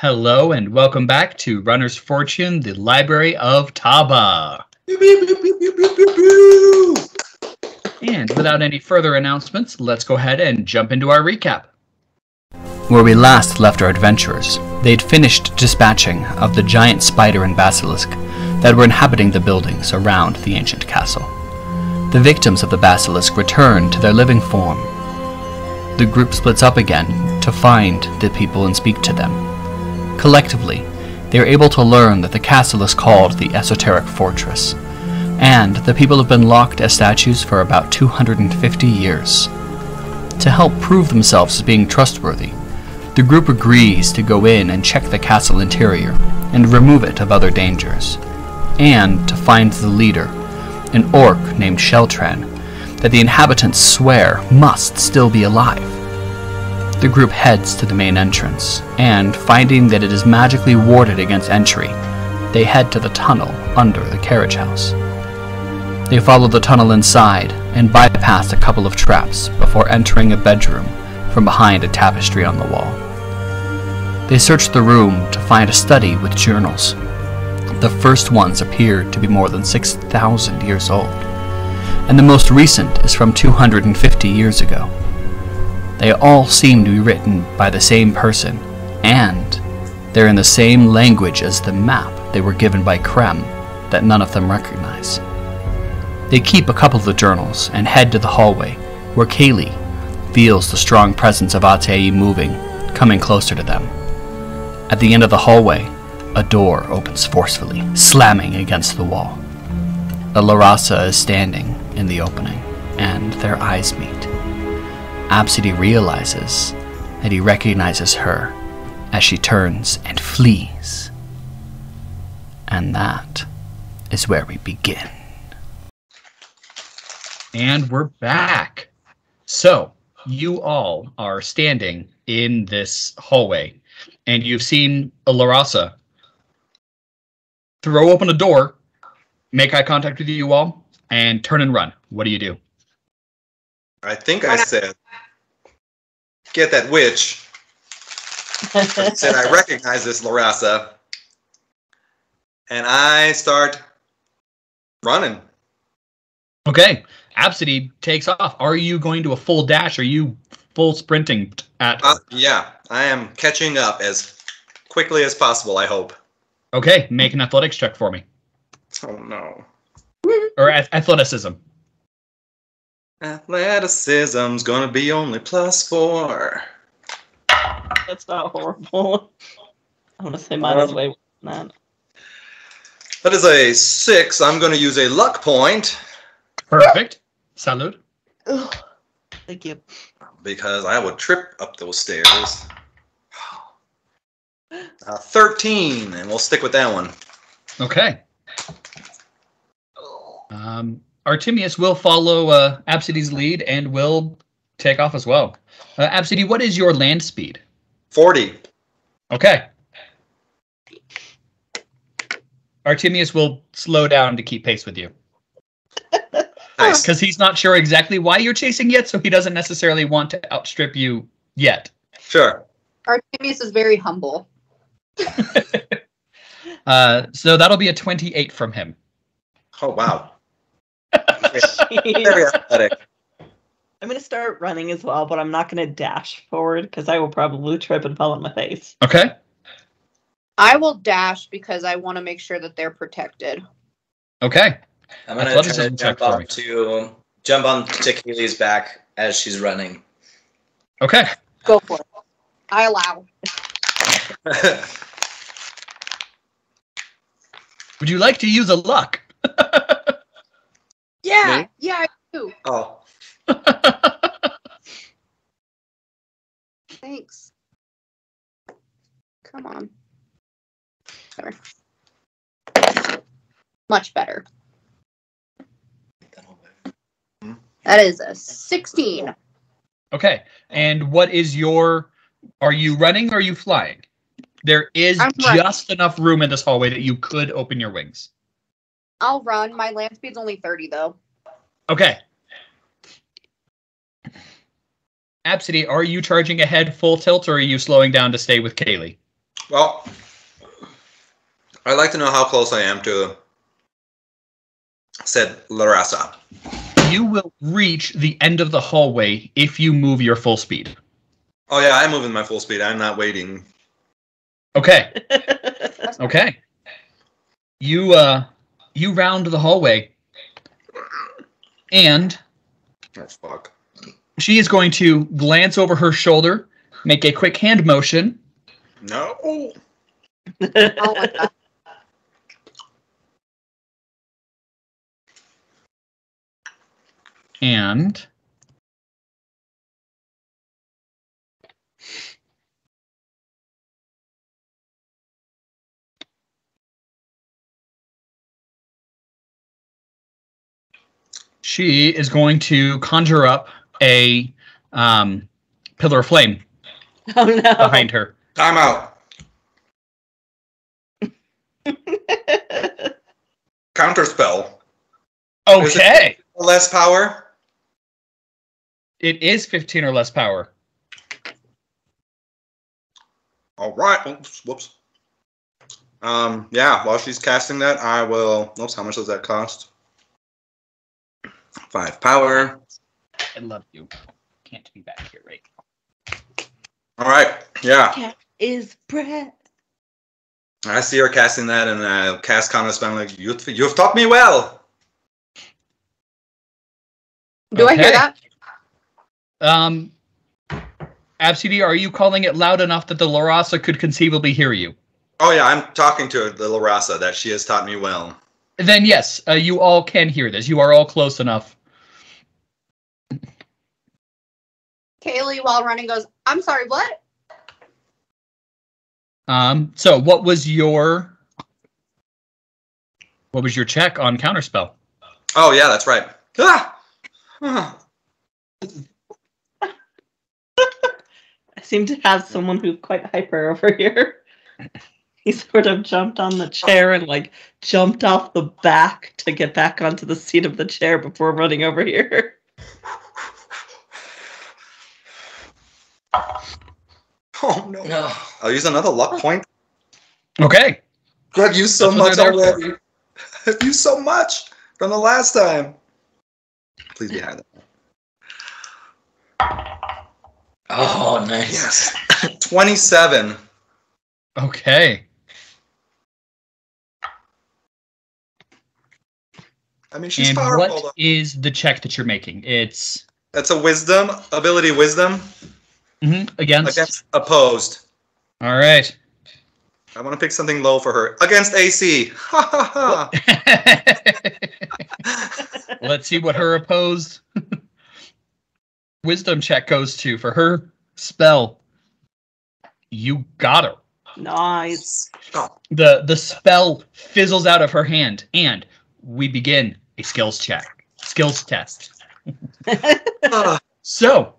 Hello and welcome back to Runner's Fortune, the Library of Taba. And without any further announcements, let's go ahead and jump into our recap. Where we last left our adventurers, they'd finished dispatching of the giant spider and basilisk that were inhabiting the buildings around the ancient castle. The victims of the basilisk returned to their living form. The group splits up again to find the people and speak to them. Collectively, they are able to learn that the castle is called the Esoteric Fortress, and the people have been locked as statues for about 250 years. To help prove themselves as being trustworthy, the group agrees to go in and check the castle interior and remove it of other dangers, and to find the leader, an orc named Sheltran, that the inhabitants swear must still be alive. The group heads to the main entrance, and finding that it is magically warded against entry, they head to the tunnel under the carriage house. They follow the tunnel inside and bypass a couple of traps before entering a bedroom from behind a tapestry on the wall. They search the room to find a study with journals. The first ones appeared to be more than 6,000 years old, and the most recent is from 250 years ago. They all seem to be written by the same person, and they're in the same language as the map they were given by Krem that none of them recognize. They keep a couple of the journals and head to the hallway, where Caleigh feels the strong presence of Abcde moving, coming closer to them. At the end of the hallway, a door opens forcefully, slamming against the wall. Larasa is standing in the opening, and their eyes meet. Absidee realizes that he recognizes her as she turns and flees. And that is where we begin. And we're back. So, you all are standing in this hallway, and you've seen Larasa throw open a door, make eye contact with you all, and turn and run. What do you do? I think I said, get that witch. I said, I recognize this Larasa. And I start running. Okay. Absidee takes off. Are you going to a full dash? Are you full sprinting at her? Yeah, I am catching up as quickly as possible, I hope. Okay, make an athletics check for me. Oh, no. Or athleticism. Athleticism's gonna be only +4. That's not horrible. I want to say mine is way worse than that. That is a 6. I'm gonna use a luck point. Perfect. Salud. Ugh. Thank you. Because I would trip up those stairs. 13, and we'll stick with that one. Okay. Artimious will follow Absidee's lead and will take off as well. Absidee, what is your land speed? 40. Okay. Artimious will slow down to keep pace with you. Nice. Because he's not sure exactly why you're chasing yet, so he doesn't necessarily want to outstrip you yet. Sure. Artimious is very humble. So that'll be a 28 from him. Oh, wow. Very athletic. I'm going to start running as well, but I'm not going to dash forward because I will probably trip and fall on my face. Okay. I will dash because I want to make sure that they're protected. Okay. I'm going to try to jump on to Caleigh's back as she's running. Okay. Go for it. I allow. Would you like to use a luck? Yeah, Me? yeah, I do. Oh. Thanks. Come on. There. Much better. That is a 16. Okay. And what is your... Are you running or are you flying? There is just enough room in this hallway that you could open your wings. I'll run. My land speed's only 30, though. Okay. Absidee, are you charging ahead full tilt, or are you slowing down to stay with Caleigh? Well, I'd like to know how close I am to said Larasa. You will reach the end of the hallway if you move your full speed. Oh yeah, I'm moving my full speed. I'm not waiting. Okay. Okay. You round the hallway, and oh fuck. She is going to glance over her shoulder, make a quick hand motion. No. Oh my God. And she is going to conjure up a pillar of flame behind her. Time out. Counterspell. Okay. Less power? It is 15 or less power. All right. Oops, whoops. Yeah, while she's casting that, I will... Oops, how much does that cost? 5 power. I love you. Can't be back here right now. All right, yeah. Cat is bread. I see her casting that, and I cast Counterspell. Like, you've taught me well. Do I hear that? Absidee, are you calling it loud enough that the Larasa could conceivably hear you? Oh yeah, I'm talking to the Larasa that she has taught me well. Then yes, you all can hear this. You are all close enough. Caleigh, while running, goes, I'm sorry, what? So what was your check on Counterspell? Oh yeah, that's right. Ah! I seem to have someone who's quite hyper over here. He sort of jumped on the chair and like jumped off the back to get back onto the seat of the chair before running over here. Oh no. I'll use another luck point. Okay. I've used so much already. I've used so much from the last time. Please be higher than that. Oh, nice. Yes. 27. Okay. I mean, she's And powerful. what is the check that you're making? It's That's a wisdom, ability wisdom. Against opposed. All right. I want to pick something low for her. Against AC. Ha ha ha. Let's see what her opposed wisdom check goes to for her spell. You got her. Nice. Oh. The spell fizzles out of her hand, and we begin a skills check. Skills test. So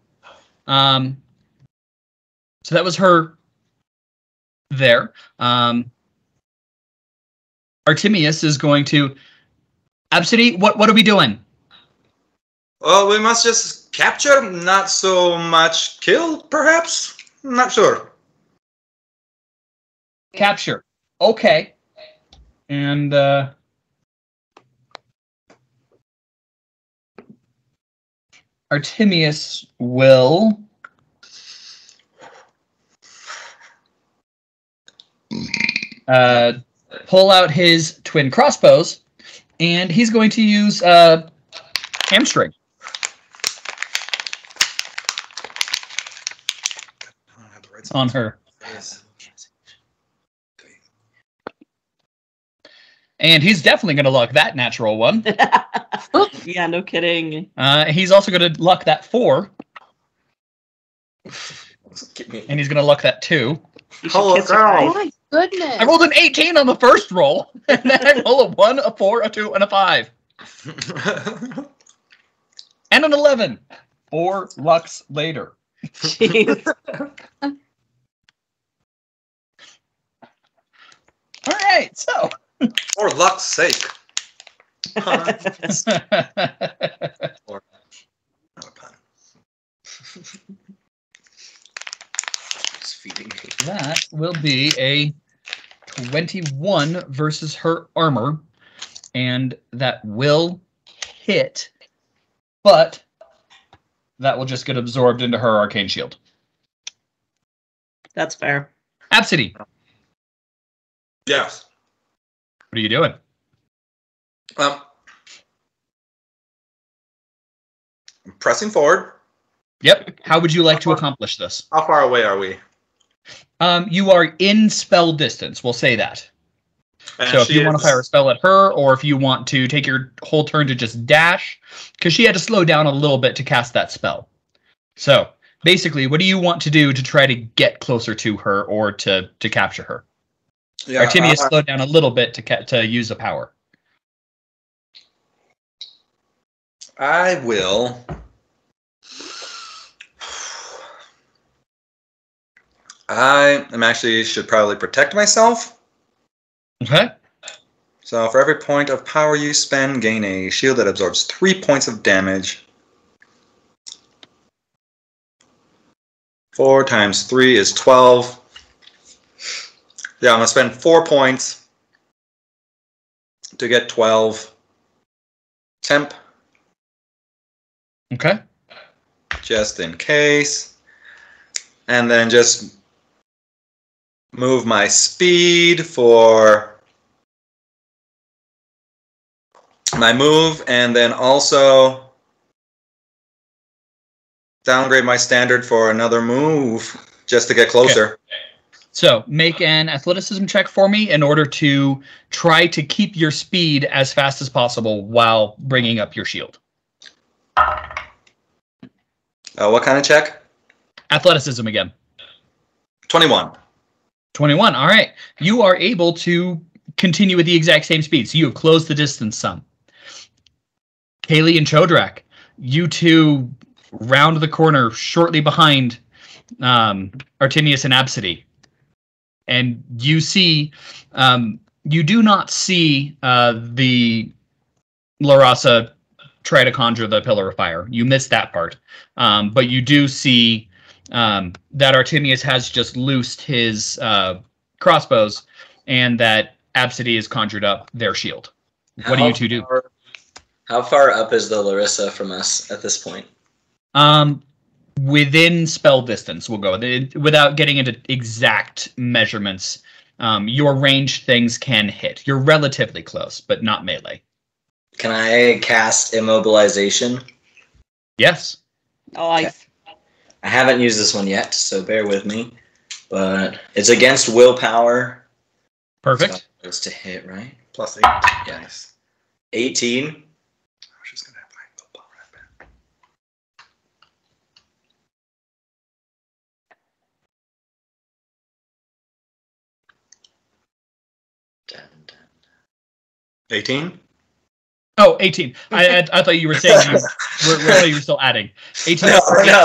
that was her there. Artimious is going to... Absidee, what are we doing? Well, we must just capture, not so much kill, perhaps? I'm not sure. Capture. Okay. And Artimious will pull out his twin crossbows, and he's going to use hamstring on her. And he's definitely going to luck that natural one. Yeah, no kidding. He's also going to luck that 4. And he's going to luck that 2. Holy cow. Oh my goodness. I rolled an 18 on the first roll, and then I roll a 1, a 4, a 2, and a 5. And an 11. 4 lucks later. Jeez. All right, so. For luck's sake. Or, not a pun. He's feeding me. that will be a 21 versus her armor, and that will hit, but that will just get absorbed into her arcane shield. That's fair. Absidee. Yes. What are you doing? I'm pressing forward. Yep. How would you like to accomplish this? How far away are we? You are in spell distance. We'll say that. And so if you want to fire a spell at her, or if you want to take your whole turn to just dash, because she had to slow down a little bit to cast that spell. So basically, what do you want to do to try to get closer to her or to capture her? Yeah, Artimious slowed down a little bit to use the power. I will. I am actually should probably protect myself. Okay. So for every point of power you spend, gain a shield that absorbs 3 points of damage. 4 times 3 is 12. Yeah, I'm going to spend 4 points to get 12 temp. Okay. Just in case. And then just move my speed for my move, and then also downgrade my standard for another move just to get closer. Okay. So make an athleticism check for me in order to try to keep your speed as fast as possible while bringing up your shield. What kind of check? Athleticism again. 21. 21. All right. You are able to continue with the exact same speed. So you have closed the distance some. Caleigh and Chodrak, you two round the corner shortly behind Artimious and Absidee. And you see, you do not see the Larasa try to conjure the Pillar of Fire. You missed that part. But you do see that Artimious has just loosed his crossbows and that Absidee has conjured up their shield. What do you two do? How far up is the Larissa from us at this point? Within spell distance, we'll go. Without getting into exact measurements, your ranged things can hit. You're relatively close, but not melee. Can I cast Immobilization? Yes. Nice. I haven't used this one yet, so bear with me. But it's against willpower. Perfect. So it's to hit, right? +8. Yes. 18. She's gonna have high willpower, I bet. Dun, dun. 18? Oh, 18. I thought you were saying you were still adding. 18, No.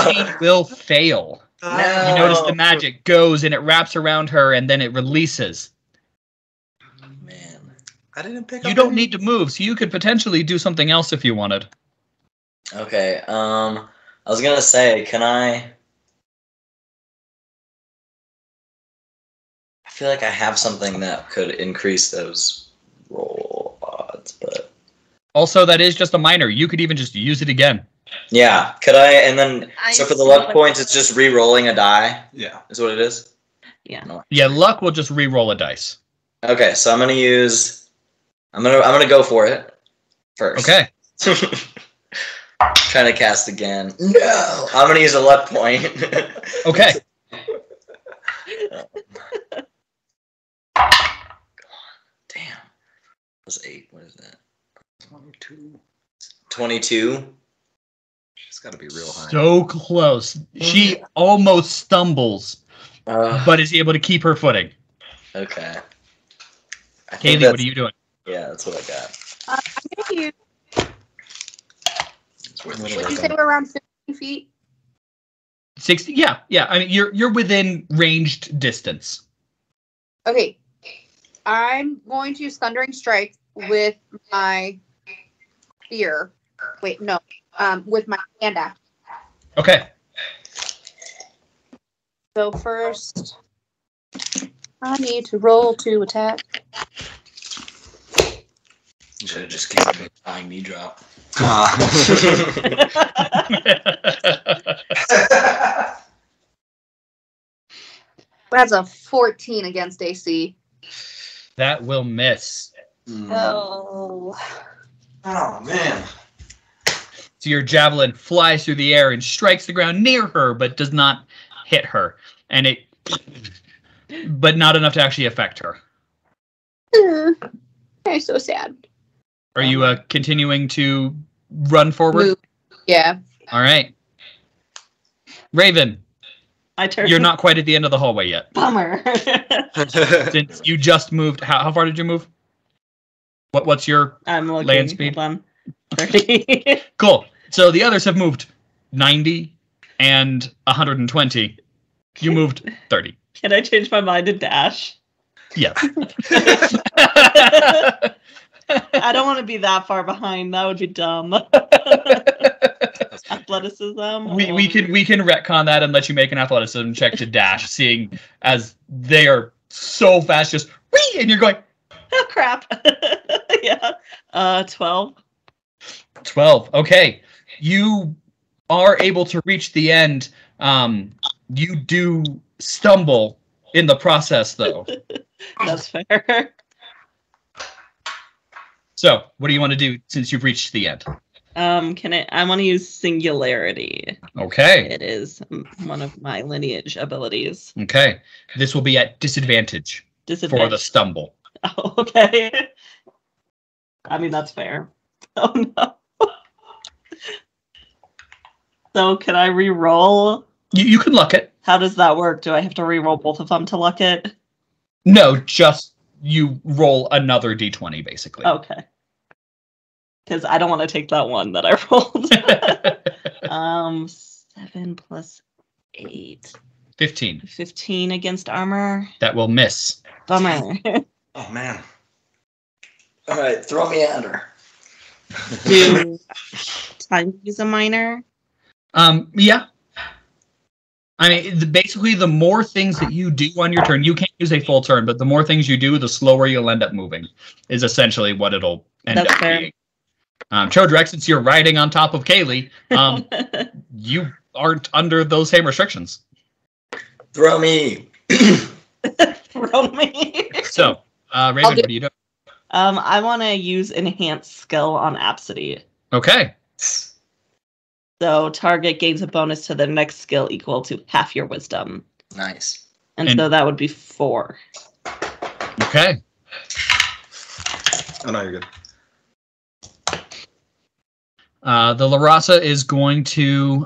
18 will fail. No. You notice the magic goes and it wraps around her and then it releases. Man. I didn't pick up. You don't need to move, so you could potentially do something else if you wanted. Okay, I was gonna say, can I feel like I have something that could increase those roll odds, but... Also, that is just a minor. You could even just use it again. Yeah, could I, and then, so for the luck points, it's just re-rolling a die? Yeah. Is what it is? Yeah. No. Yeah, luck will just re-roll a dice. Okay, so I'm gonna use, I'm gonna go for it first. Okay. Trying to cast again. No! I'm gonna use a luck point. Okay. Damn. That was 8. What is that? 22. 22. She's got to be real high. So close. She almost stumbles, but is able to keep her footing. Okay. Caleigh, what are you doing? Yeah, that's what I got. I'm going to use... Would Would you say we're around 50 feet? 60? Yeah. I mean, you're within ranged distance. Okay. I'm going to use Thundering Strike with my spear. Wait, no. With my hand axe. Okay. So first, I need to roll to attack. You should have just given me a flying knee drop. That's a 14 against AC. That will miss. Oh. Oh, man. So your javelin flies through the air and strikes the ground near her, but does not hit her. And but not enough to actually affect her. I'm so sad. Are you continuing to run forward? Move. Yeah. All right. Rayvvin, My turn. you're not quite at the end of the hallway yet. Bummer. Since you just moved, how far did you move? What's your I'm looking. land speed? Hold on. 30. Cool. So the others have moved 90 and 120. You moved 30. Can I change my mind to dash? Yeah. I don't want to be that far behind. That would be dumb. Athleticism. We can retcon that and let you make an athleticism check to dash, seeing as they are so fast, just whee, and you're going. Oh crap. Yeah. 12. 12. Okay. You are able to reach the end. You do stumble in the process, though. That's fair. So, what do you want to do since you've reached the end? I want to use Singularity. Okay. It is one of my lineage abilities. Okay. This will be at disadvantage for the stumble. Oh, okay. I mean, that's fair. Oh, no. So, can I re-roll? You can luck it. How does that work? Do I have to re-roll both of them to luck it? No, just you roll another d20, basically. Okay. Because I don't want to take that one that I rolled. 7 plus 8. 15. 15 against armor. That will miss. Bummer. Oh, man. All right, throw me at her. Do time use a minor? Yeah. I mean, basically, the more things that you do on your turn, you can't use a full turn, but the more things you do, the slower you'll end up moving, is essentially what it'll end up being. Chodrak, since you're riding on top of Caleigh, you aren't under those same restrictions. Throw me. Throw me. So, Rayvvin, what do you do? I want to use enhanced skill on Absidee. Okay. So target gains a bonus to their next skill equal to half your wisdom. Nice. And so that would be 4. Okay. Oh, no, you're good. The La Raza is going to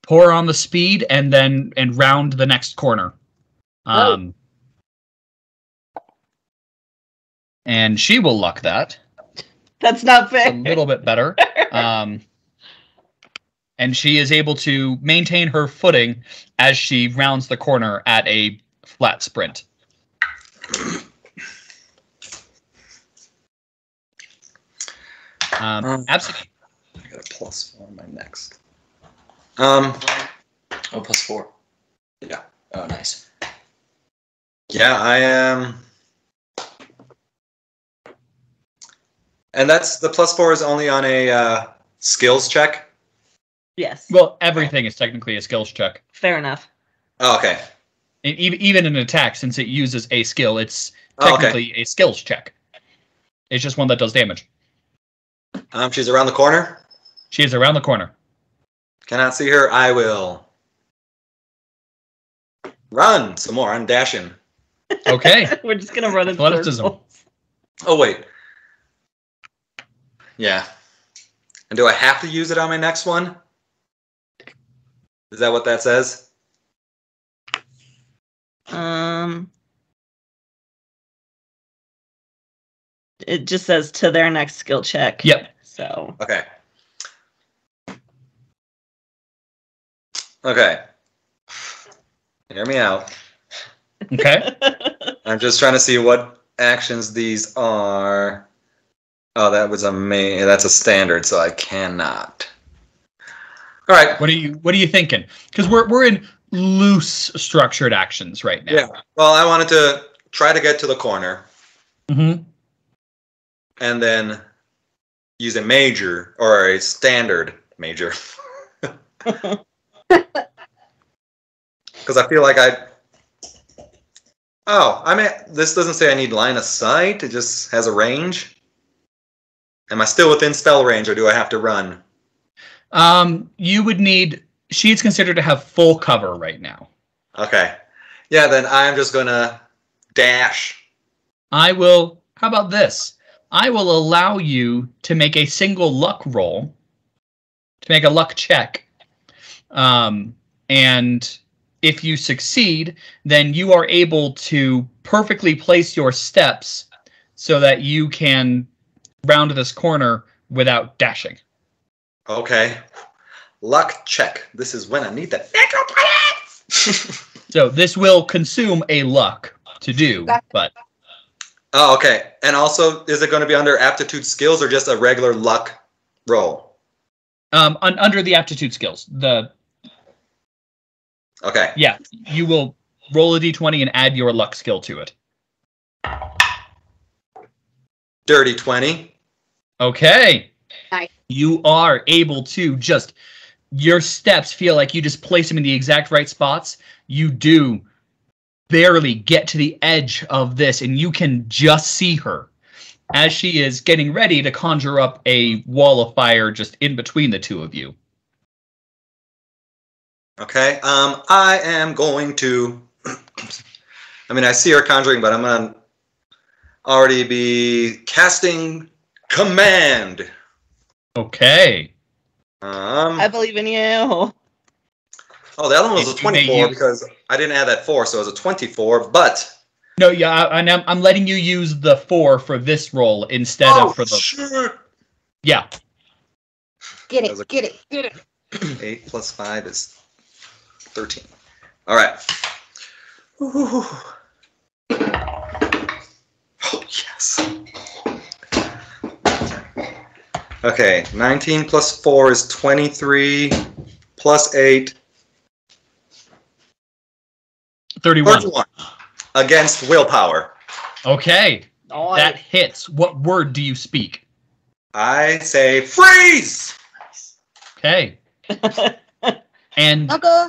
pour on the speed and round the next corner. And she will luck that. That's not fair. A little bit better. And she is able to maintain her footing as she rounds the corner at a flat sprint. Absidee. I got a +4 on my next. Oh, +4. Yeah. Oh, nice. Yeah, I am. And that's the +4 is only on a skills check. Yes. Well, everything is technically a skills check. Fair enough. Oh, okay. And even an attack, since it uses a skill, it's technically a skills check. It's just one that does damage. She's around the corner. She is around the corner. Cannot see her. I will run some more. I'm dashing. Okay. We're just gonna run in Athleticism. circles. Oh, wait. Yeah. And do I have to use it on my next one? Is that what that says? It just says to their next skill check. Yep. So. Okay. Okay. Hear me out. Okay. I'm just trying to see what actions these are. Oh, that was that's a standard, so I cannot. All right. What are you thinking? Because we're in loose structured actions right now. Yeah. Well, I wanted to try to get to the corner. Mm-hmm. And then use a major or a standard major. Because I feel like this doesn't say I need line of sight. It just has a range. Am I still within spell range, or do I have to run? You would need... She's considered to have full cover right now. Okay. Yeah, then I'm just going to dash. I will... How about this? I will allow you to make a single luck roll, to make a luck check. And if you succeed, then you are able to perfectly place your steps so that you can round this corner without dashing. Okay. Luck check. This is when I need the Neko-Maoh. So this will consume a luck to do, but... Oh, okay. And also, is it going to be under aptitude skills or just a regular luck roll? Under the aptitude skills. Okay. Yeah, you will roll a d20 and add your luck skill to it. Dirty 20. Okay. Nice. You are able to just... Your steps feel like you just place them in the exact right spots. You do barely get to the edge of this, and you can just see her as she is getting ready to conjure up a wall of fire just in between the two of you. Okay. I am going to... I mean, I see her conjuring, but I'm going to already be casting Command. Okay. I believe in you. Oh, the other one was a 24 because I didn't add that 4, so it was a 24, but... No, yeah, I'm letting you use the 4 for this roll instead of for the... Sure. Yeah. Get it. 8 plus 5 is 13. All right. Ooh. Oh, yes. Okay, 19 plus 4 is 23, plus 8... 31. Against willpower. Okay. Oh, That hits. What word do you speak? I say freeze! Okay. And Okay.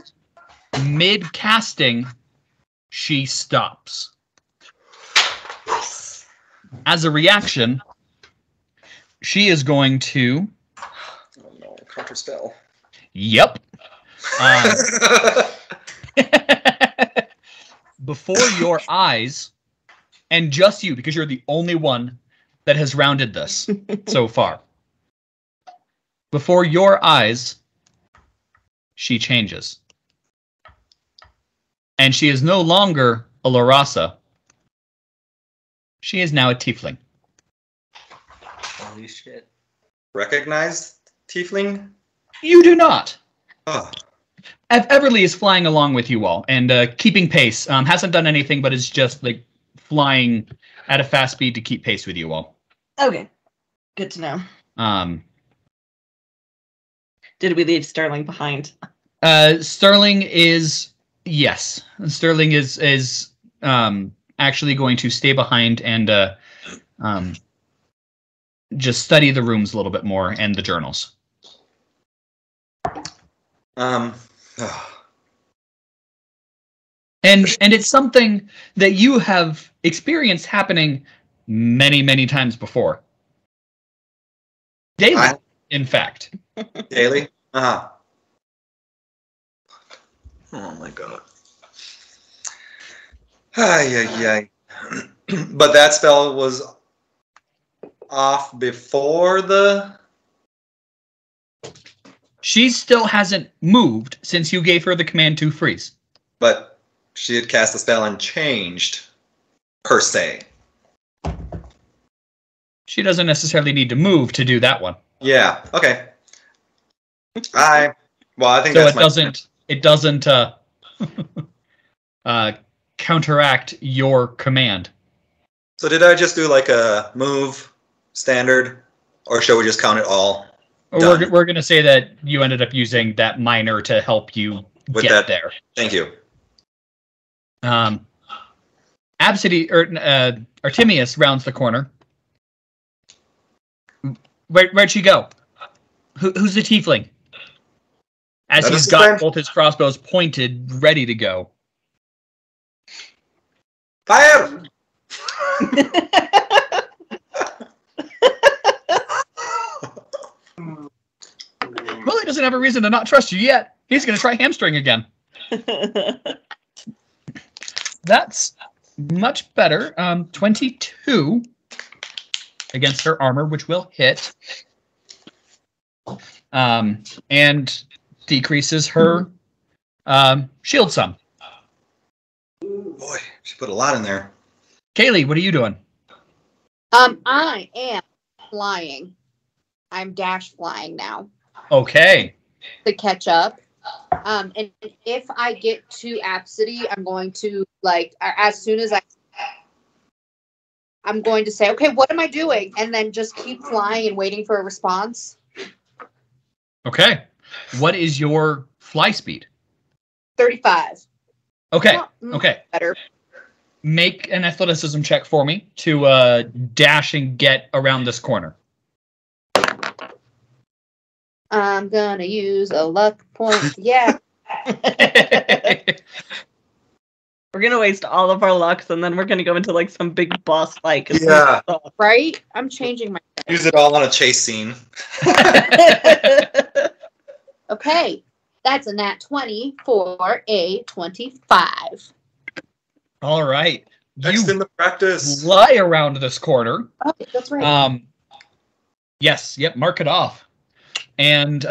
mid-casting, she stops. As a reaction, she is going to... Oh no, counter spell. Yep. Before your eyes, and just you, because you're the only one that has rounded this so far. Before your eyes, she changes. And she is no longer a Larasa. She is now a tiefling. Holy shit. Recognized tiefling? You do not. Oh. Everlee is flying along with you all and keeping pace. Hasn't done anything, but is just like flying at a fast speed to keep pace with you all. Okay. Good to know. Did we leave Sterling behind? Sterling is yes. Sterling is actually going to stay behind and just study the rooms a little bit more and the journals. And it's something that you have experienced happening many, many times before. Daily, in fact. Daily? Uh-huh. Oh my god. Ay. But that spell was off before the... She still hasn't moved since you gave her the command to freeze. But she had cast the spell and changed, per se. She doesn't necessarily need to move to do that one. Yeah, okay. I think so that's it doesn't counteract your command. So did I just do like a move standard, or shall we just count it all? We're going to say that you ended up using that minor to help you get there. Thank you. Absidee or Artimious rounds the corner. Where'd she go? Who's the tiefling? As he's got both his crossbows pointed, ready to go. Fire! Well, he doesn't have a reason to not trust you yet. He's going to try hamstring again. That's much better. 22 against her armor, which will hit. And decreases her shield some. Boy, she put a lot in there. Caleigh, what are you doing? I am flying. I'm dash flying now. Okay. To catch up. And if I get to Absidee, I'm going to, like, as soon as I'm going to say, okay, what am I doing? And then just keep flying and waiting for a response. Okay. What is your fly speed? 35. Okay. Okay. Better. Make an athleticism check for me to dash and get around this corner. I'm gonna use a luck point. Yeah. We're gonna waste all of our lucks, and then we're gonna go into like some big boss fight. Yeah. Right? I'm changing my. Use it all on a chase scene. Okay, that's a nat 20 for a 25. All right. Next in the practice. Fly around this corner. Oh, that's right. Yes. Yep. Mark it off. And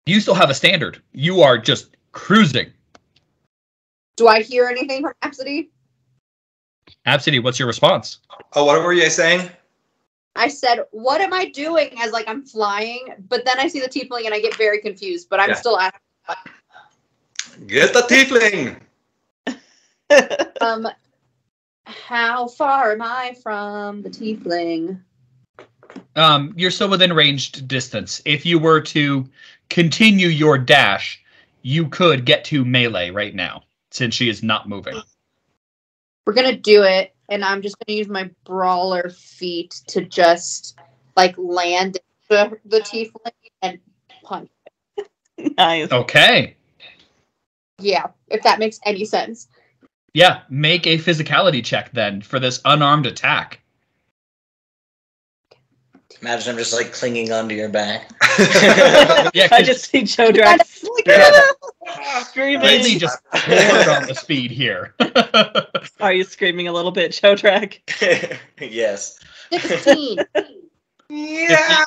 you still have a standard. You are just cruising. Do I hear anything from Absidee? Absidee, what's your response? Oh, what were you saying? I said, what am I doing as like I'm flying? But then I see the tiefling and I get very confused, but I'm still asking. Get the tiefling! How far am I from the tiefling? You're still within ranged distance. If you were to continue your dash, you could get to melee right now, since she is not moving. We're going to do it, and I'm just going to use my brawler feat to just, like, land the tiefling and punch it. Nice. Okay. Yeah, if that makes any sense. Yeah, make a physicality check, then, for this unarmed attack. Imagine I'm just like clinging onto your back. Yeah, I just see Chodrak screaming. Really just poured on the speed here. Are you screaming a little bit, Chodrak? Yes. 16. Yeah!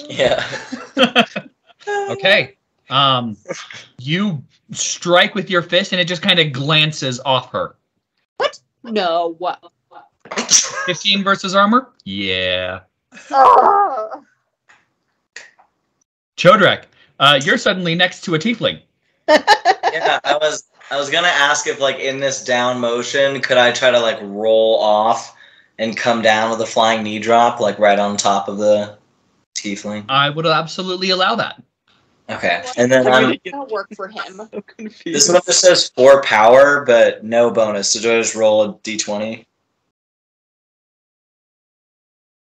Yeah. Okay. You strike with your fist and it just kind of glances off her. What? No, what? 15 versus armor? Yeah. Oh. Chodrak, you're suddenly next to a tiefling. Yeah, I was gonna ask if like in this down motion, could I try to like roll off and come down with a flying knee drop, like right on top of the tiefling? I would absolutely allow that. Okay, and then That'll work for him. So confused. this one just says 4 power, but no bonus. So do I just roll a d20?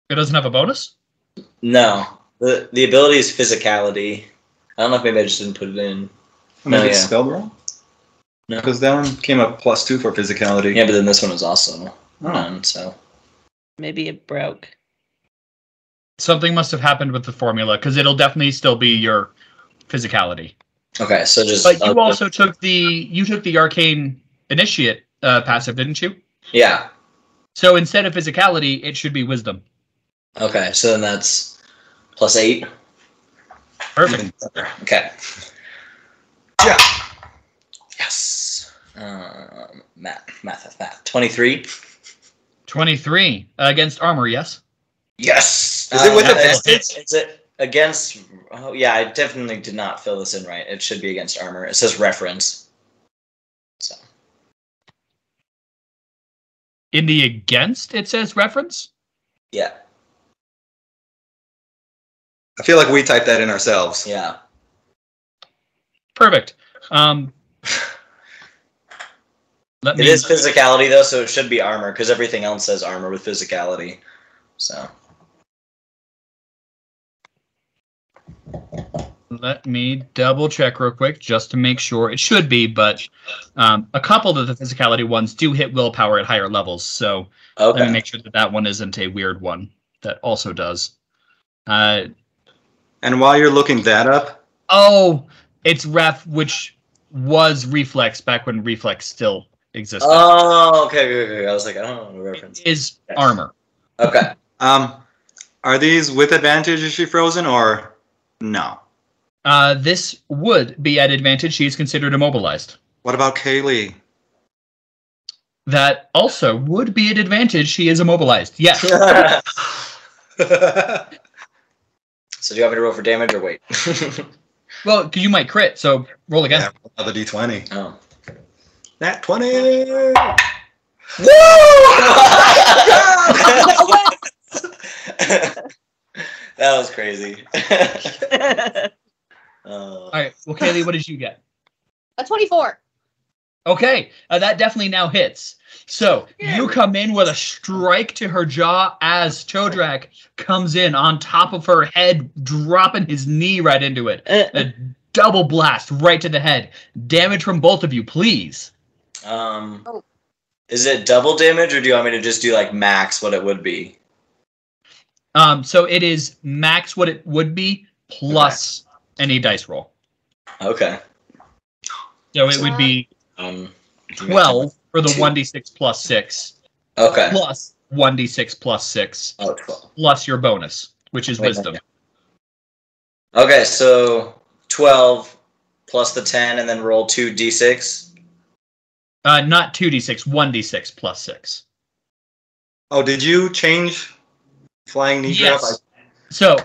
It doesn't have a bonus? No. The ability is physicality. I don't know if maybe I just didn't put it in. Maybe it's spell roll? No. Because that one came up +2 for physicality. Yeah, but then this one was also none, so. Maybe it broke. Something must have happened with the formula, because it'll definitely still be your physicality. Okay, so just. But you also took the arcane initiate passive, didn't you? Yeah. So instead of physicality, it should be wisdom. Okay, so then that's +8. Perfect. Okay. Yeah. Yes. Math. 23. 23 against armor, yes? Yes. Is it with advantage? Is it against? Oh yeah, I definitely did not fill this in right. It should be against armor. It says reference. So. In the against, it says reference? Yeah. I feel like we typed that in ourselves. Yeah. Perfect. It is physicality, though, so it should be armor, because everything else says armor with physicality. So. Let me double check real quick just to make sure. It should be, but a couple of the physicality ones do hit willpower at higher levels. So let me make sure that that one isn't a weird one that also does. And while you're looking that up, oh, it's ref, which was reflex back when reflex still existed. Oh, okay. I was like, I don't know the reference. It is armor. Okay. Are these with advantage? Is she frozen or no? This would be at advantage. She is considered immobilized. What about Caleigh? That also would be at advantage. She is immobilized. Yes. So do you want me to roll for damage or wait? Well, because you might crit, so roll again. Yeah, another d20. Oh. Nat 20! Woo! That was crazy. All right. Well, Caleigh, what did you get? A 24. Okay, that definitely now hits. So you come in with a strike to her jaw as Chodrak comes in on top of her head, dropping his knee right into it. A double blast right to the head. Damage from both of you, please. Is it double damage, or do you want me to just do like max what it would be? So it is max what it would be plus any dice roll. Okay. So it would be 12 for the 1d6 plus 6. Okay. Plus 1d6 plus 6. Oh, 12. Plus your bonus, which is wisdom. Okay, so 12 plus the 10 and then roll 2d6. Not 2d6, 1d6 plus 6. Oh, did you change flying knee drop?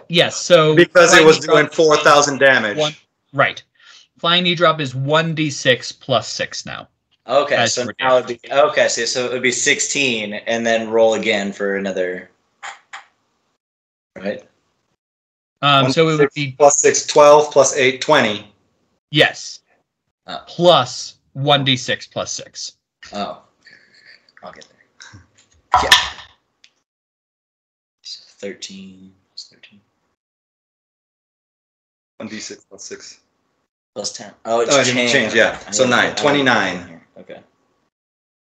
Yes. So because it was doing 4,000 damage. Right. Flying knee drop is 1d6 plus 6 now. Okay, so now it would be so it would be 16 and then roll again for another. Right? So it would be plus 6, 12, plus 8, 20. Yes. Plus 1d6 plus 6. Oh. I'll get there. Yeah. So 13 plus 13. 1d6 plus 6. Plus 10. Oh, it didn't change, yeah. So 9. 29. Okay.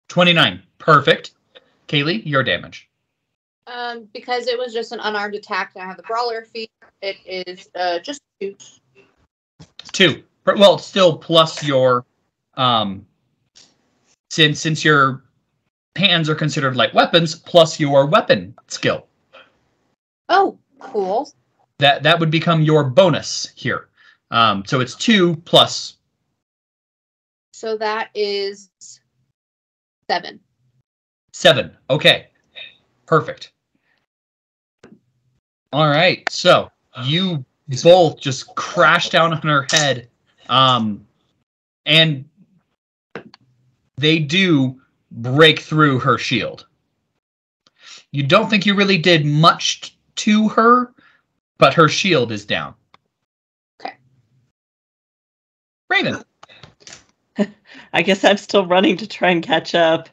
29. Perfect. Caleigh, your damage. Because it was just an unarmed attack and I have the brawler feat, it is just 2. 2. Well, still plus your since your hands are considered light weapons, plus your weapon skill. Oh, cool. That would become your bonus here. So it's 2 plus. So that is 7. 7. Okay. Perfect. All right. So you both just crash down on her head. And they do break through her shield. You don't think you really did much to her, but her shield is down. Okay. Rayvvin. I guess I'm still running to try and catch up.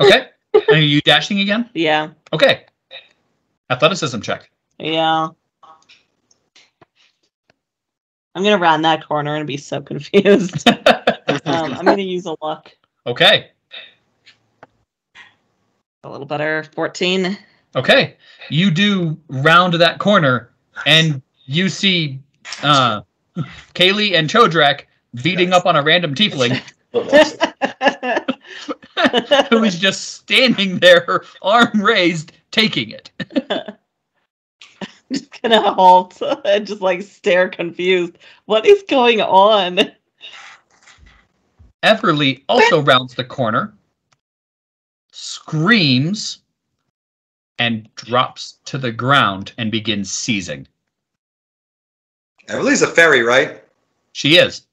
Okay. Are you dashing again? Yeah. Okay. Athleticism check. Yeah. I'm going to round that corner and be so confused. I'm going to use a luck. Okay. A little better. 14. Okay. You do round that corner, and you see Caleigh and Chodrak beating up on a random tiefling who is just standing there, her arm raised, taking it. I'm just going to halt and just like stare confused. What is going on? Everlee also rounds the corner, screams, and drops to the ground and begins seizing. Everlee's a fairy, right? She is.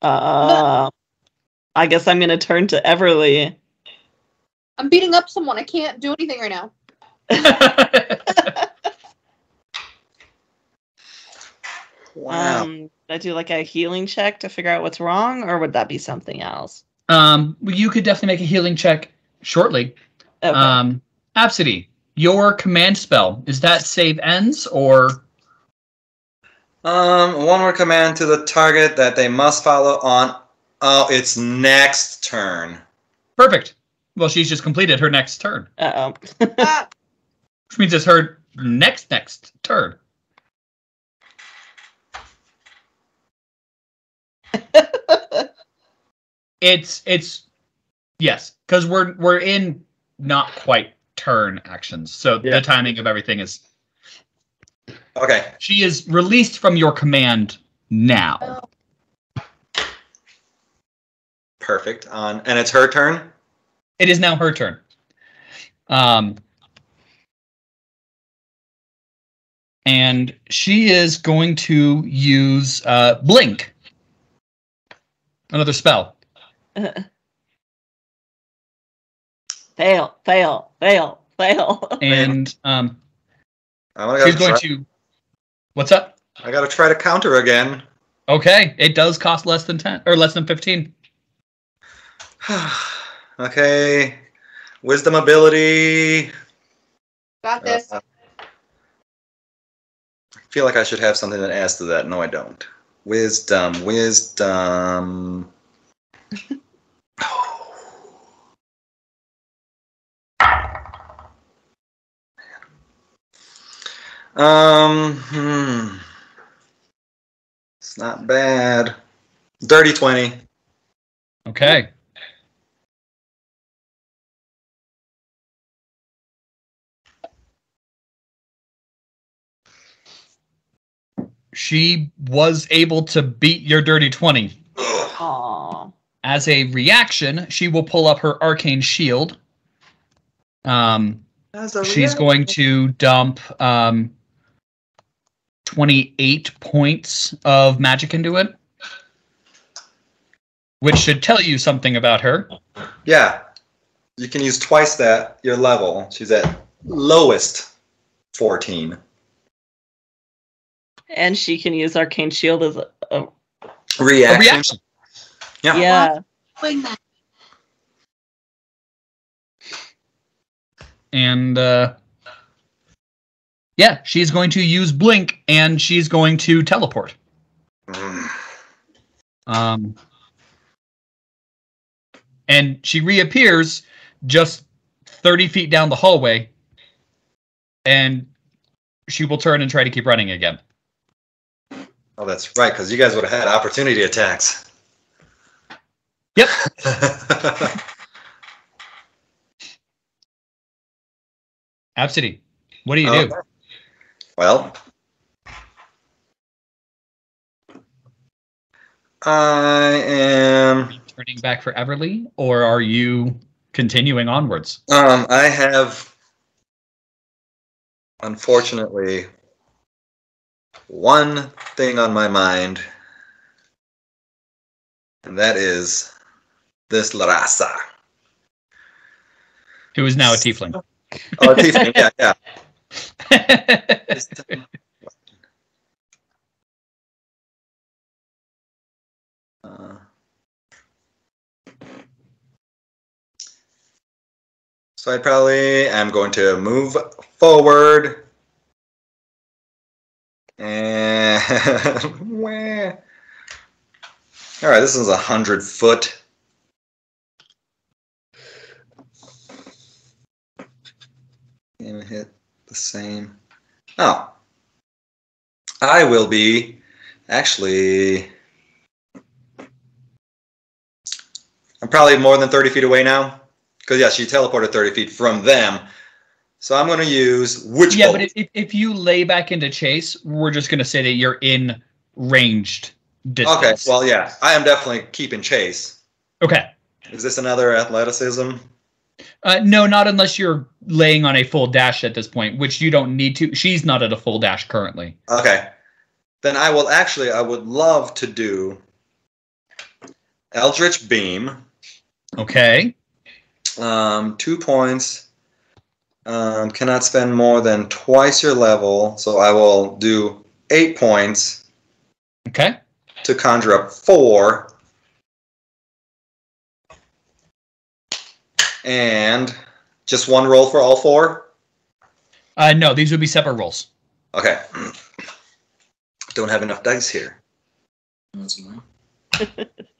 I guess I'm going to turn to Everlee. I'm beating up someone. I can't do anything right now. I do like a healing check to figure out what's wrong, or would that be something else? You could definitely make a healing check shortly. Okay. Absidee, your command spell, is that save ends or? One word command to the target that they must follow on its next turn. Perfect. Well, she's just completed her next turn. Uh-oh. Which means it's her next turn. It's yes, because we're in not quite turn actions, so the timing of everything is okay. She is released from your command now. Perfect. And it's her turn. It is now her turn. And she is going to use Blink, another spell. Fail. And she's going to. What's up? I gotta try to counter again. Okay, it does cost less than 10 or less than 15. Okay, wisdom ability. Got this. I feel like I should have something that adds to that. No, I don't. Wisdom. It's not bad. Dirty 20. Okay. She was able to beat your dirty 20. Aww. As a reaction, she will pull up her arcane shield. She's going to dump 28 points of magic into it, which should tell you something about her. Yeah, you can use twice that your level. She's at lowest 14. And she can use Arcane Shield as a reaction. Yeah. And yeah, she's going to use Blink, and she's going to teleport. And she reappears just 30 feet down the hallway, and she will turn and try to keep running again. Oh, that's right, because you guys would have had opportunity attacks. Yep. Absidee, what do you do? Well, I am turning back for Everlee, or are you continuing onwards? I have, unfortunately, one thing on my mind, and that is this Larasa. Who is now a tiefling. Oh, a tiefling, yeah. So I probably am going to move forward. And all right, this is 100 foot. And hit the same. Oh, I will be actually. I'm probably more than 30 feet away now, because yeah, she teleported 30 feet from them. So I'm going to use Witch Bolt. But if you lay back into chase, we're just going to say that you're in ranged distance. Okay, well, yeah, I am definitely keeping chase. Okay. Is this another athleticism? No, not unless you're laying on a full dash at this point, which you don't need to. She's not at a full dash currently. Okay. Then I would love to do Eldritch Beam. Okay. 2 points. Cannot spend more than twice your level, so I will do 8 points. Okay. To conjure up 4. And just one roll for all 4? No, these would be separate rolls. Okay. Don't have enough dice here.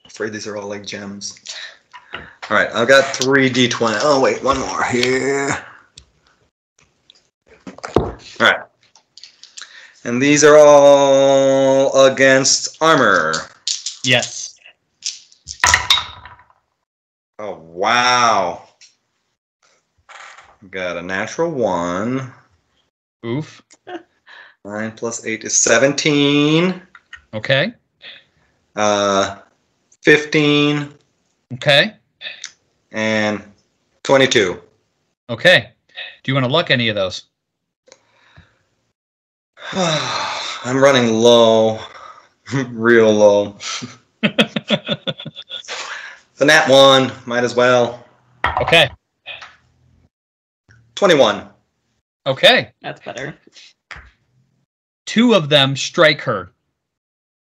Afraid these are all like gems. All right, I've got 3 d20. Oh, wait, one more here. All right. And these are all against armor. Yes. Oh, wow. Got a natural 1. Oof. 9 plus 8 is 17. Okay. 15. Okay. And 22. Okay. Do you want to luck any of those? I'm running low. Real low. The nat 1, might as well. Okay. 21. Okay. That's better. 2 of them strike her.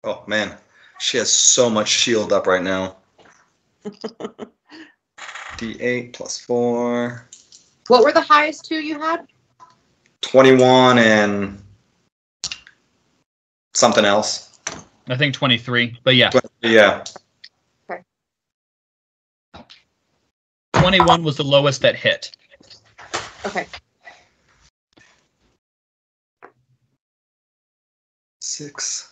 Oh, man. She has so much shield up right now. D8 plus 4. What were the highest 2 you had? 21 and something else. I think 23, but yeah. Yeah. 21 was the lowest that hit. Okay. 6.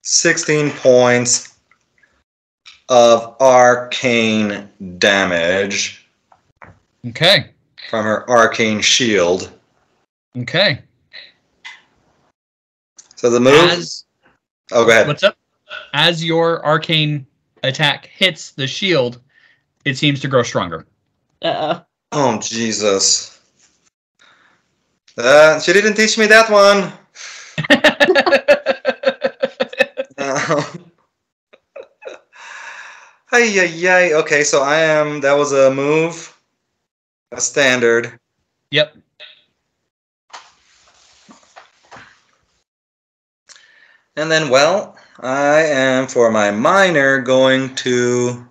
16 points of arcane damage Okay. from her arcane shield. Okay. So the move. Oh, go ahead. What's up? As your arcane attack hits the shield, it seems to grow stronger. Oh, Jesus. She didn't teach me that one. Ay, ay, ay. Okay, so that was a move. A standard. Yep. And then, well, I am, for my minor, going to...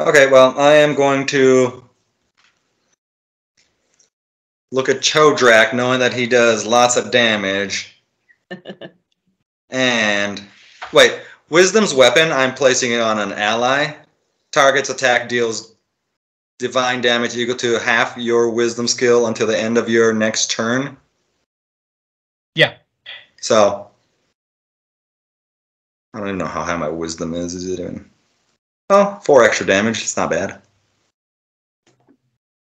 Okay, well, I am going to look at Chodrak, knowing that he does lots of damage. And, wait, Wisdom's weapon, I'm placing it on an ally. Target's attack deals divine damage equal to half your Wisdom skill until the end of your next turn. Yeah. So, I don't even know how high my Wisdom is. Is it in... Oh, 4 extra damage. It's not bad.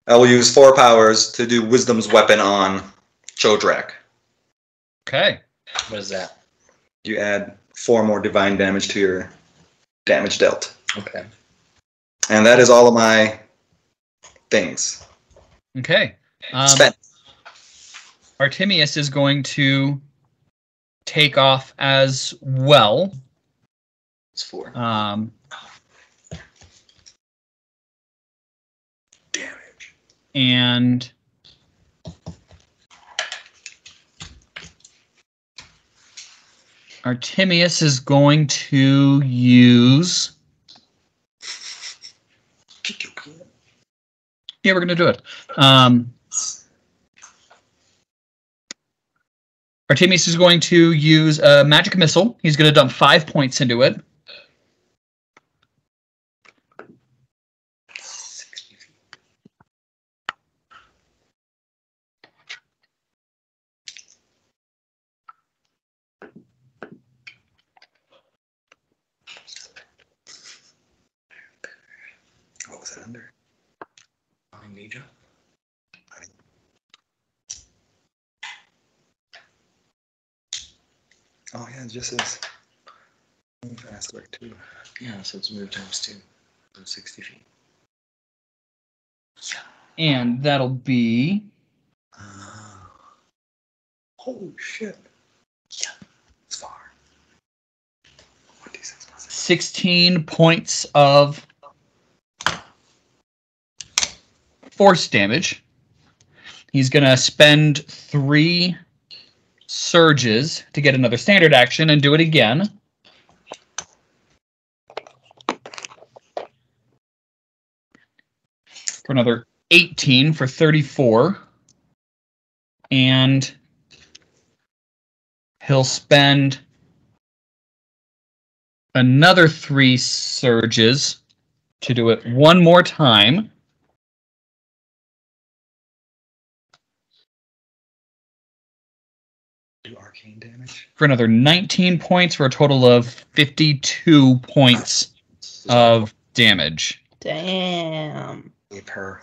I will use 4 powers to do Wisdom's weapon on Chodrak. Okay. What is that? You add 4 more divine damage to your damage dealt. Okay. And that is all of my things. Okay. Spent. Artimious is going to take off as well. It's 4. Damage. And Artimious is going to use... Yeah, we're going to do it. Artimious is going to use a magic missile. He's going to dump 5 points into it. What was it under? Ninja. Oh yeah, it just says fast work too. Yeah, so it's move times 2. So 60 feet. And that'll be... Holy shit. Yeah. It's far. What 16 points of force damage. He's going to spend 3 surges to get another standard action and do it again. For another 18 for 34. And he'll spend another 3 surges to do it one more time. Do arcane damage. For another 19 points for a total of 52 points of damage. Damn. Gave her.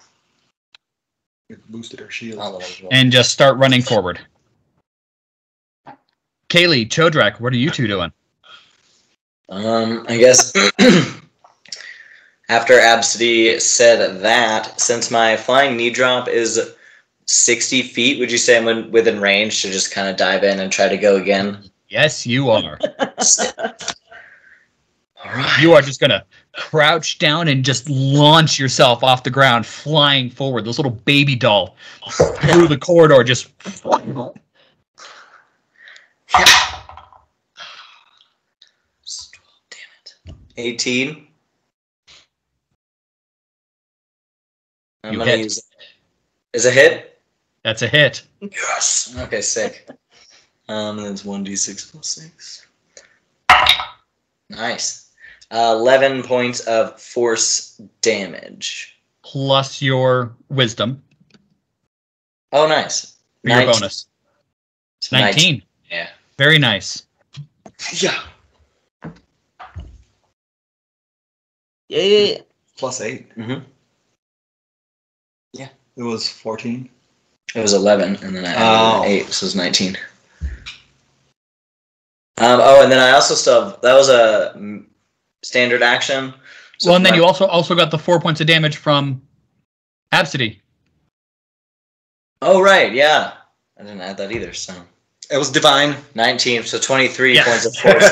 It boosted her shield. And just start running forward. Caleigh, Chodrak, what are you two doing? I guess after Absidee said that, since my flying knee drop is 60 feet, would you say I'm within range to just kind of dive in and try to go again? Yes, you are. All right. You are just going to crouch down and just launch yourself off the ground, flying forward. This little baby doll through the corridor, just... Damn it. 18. I'm going to use... Is a hit? That's a hit. Yes. Okay, sick. And then it's 1d6 plus 6. Nice. 11 points of force damage. Plus your wisdom. Oh, nice. For your bonus. 19. Yeah. Very nice. Yeah. Yeah. Plus 8. Mm-hmm. It was 14. It was 11, and then I added 8, so it was 19. And then I also still have, that was a standard action. So well, and then you also got the 4 points of damage from Absidee. Oh, right, yeah. I didn't add that either, so. It was divine. 19, so 23 Yeah. points of force.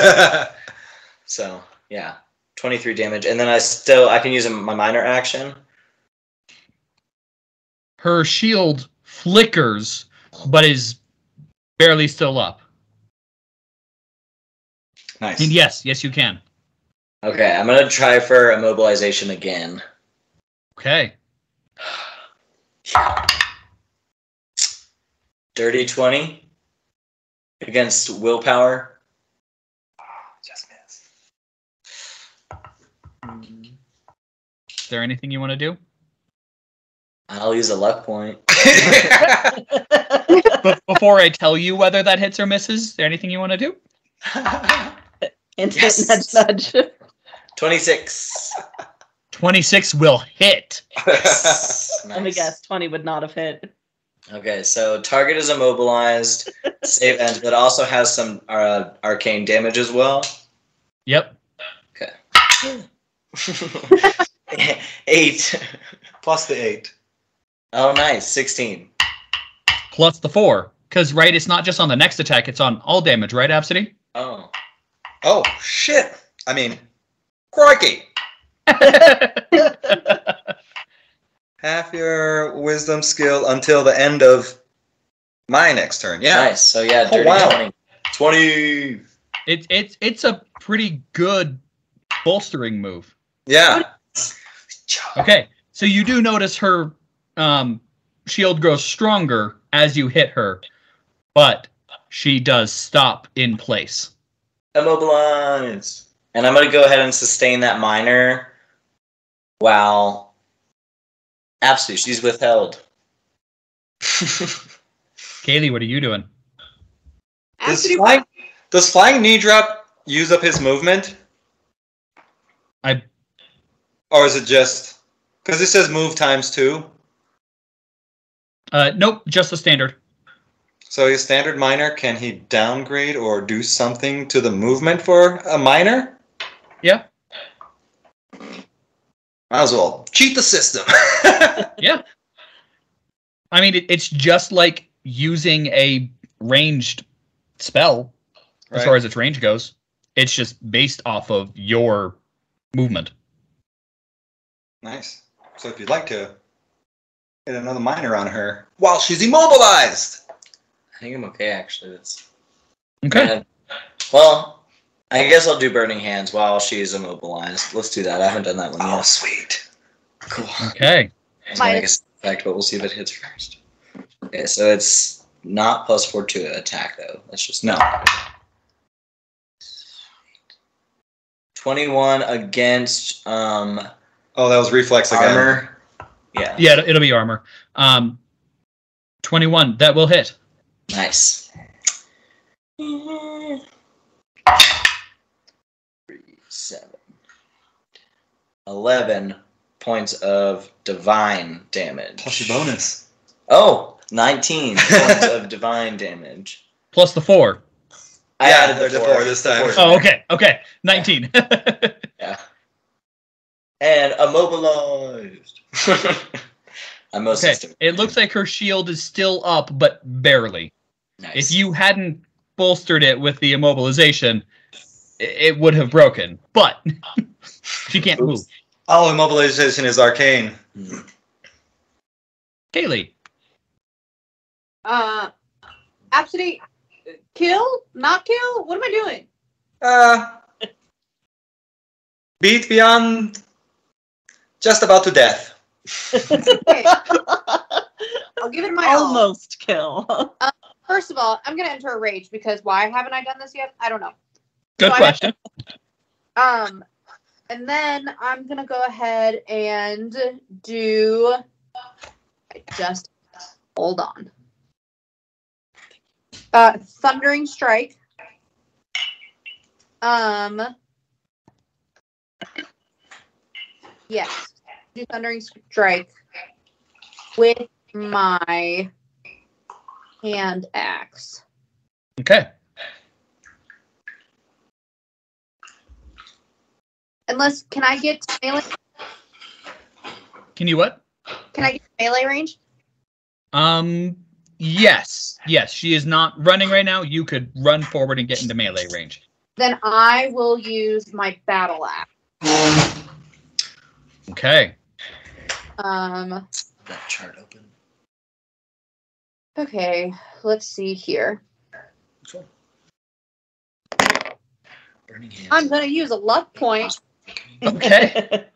So, yeah. 23 damage. And then I can use my minor action. Her shield flickers, but is barely still up. Nice. And yes, you can. Okay, I'm going to try for immobilization again. Okay. Dirty 20 against willpower. Just miss. Is there anything you want to do? I'll use a luck point. But before I tell you whether that hits or misses, is there anything you want to do? Instant nudge. 26. 26 will hit. Nice. Let me guess, 20 would not have hit. Okay, so target is immobilized, save ends, but also has some arcane damage as well. Yep. Okay. 8. Plus the 8. Oh, nice. 16. Plus the 4. Because, right, it's not just on the next attack, it's on all damage, right, Absidee? Oh. Oh, shit. I mean, crikey. Half your wisdom skill until the end of my next turn. Yeah. Nice. So, yeah, dirty wow. 20. 20! It's a pretty good bolstering move. Yeah. Okay, so you do notice her shield grows stronger as you hit her, but she does stop in place. Immobilize. And I'm going to go ahead and sustain that minor while... Absolutely, she's withheld. Caleigh, what are you doing? Does flying knee drop use up his movement? Or is it just... Because it says move ×2. Nope, just the standard. So his standard minor, can he downgrade or do something to the movement for a minor? Yeah. Might as well cheat the system. Yeah. I mean, it's just like using a ranged spell, as far as its range goes. It's just based off of your movement. Nice. So if you'd like to hit another minor on her while she's immobilized. I think I'm okay, actually. That's Okay. well, I guess I'll do Burning Hands while she's immobilized. Let's do that. I haven't done that one Oh, yet. sweet. Cool. Okay. It's gonna make a effect, but we'll see if it hits first. Okay, so it's not +4 to attack, though. That's just no. 21 against Oh, that was reflex again. armor. Yeah. Yeah, it'll be armor. 21. That will hit. Nice. 3, 7, 11 points of divine damage. Plus your bonus. Oh, 19 points of divine damage. Plus the 4. I Yeah, added the 4 this time. Oh, okay. Okay. 19. Yeah. And immobilized. I'm most Okay. It looks like her shield is still up, but barely. nice. If you hadn't bolstered it with the immobilization, it would have broken. But she can't move. All immobilization is arcane. Caleigh. Absidee, kill? Not kill? What am I doing? Beat beyond just about to death. Okay. I'll give it my all. Almost kill. First of all, I'm gonna enter a rage because why haven't I done this yet? I don't know. Good So question. And then I'm gonna go ahead and do. Just hold on. Thundering Strike. Yes. Do Thundering Strike with my hand axe. Okay. Unless, can I get melee? Can you what? Can I get melee range? Yes. Yes, she is not running right now. You could run forward and get into melee range. Then I will use my battle axe. Okay. that chart open. Okay, let's see here. Which one? Burning Hands. I'm gonna use a luck point. Okay.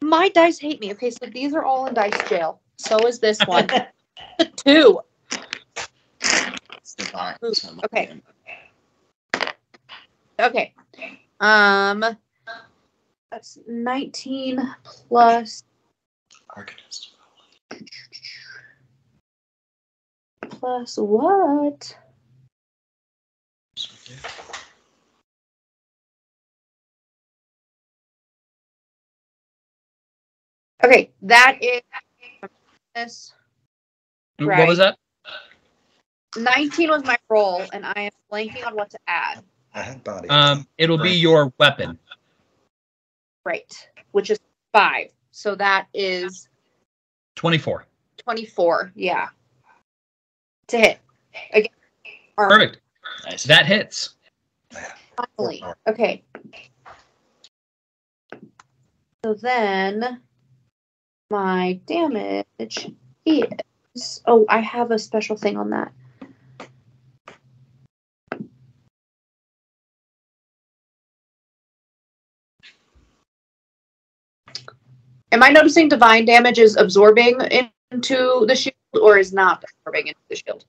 My dice hate me. Okay, so these are all in dice jail. So is this one. 2. It's divine. So I'm Okay. Okay. That's 19 plus Arcanist. plus what? Okay, that is this. What was that? 19 was my roll, and I am blanking on what to add. I had body. It'll be your weapon. Right, which is 5. So that is 24. 24. Yeah. To hit. Again. Armor. Perfect. Nice. That hits. Finally. Okay. So then my damage is. Oh, I have a special thing on that. Am I noticing divine damage is absorbing into the shield or is not absorbing into the shield?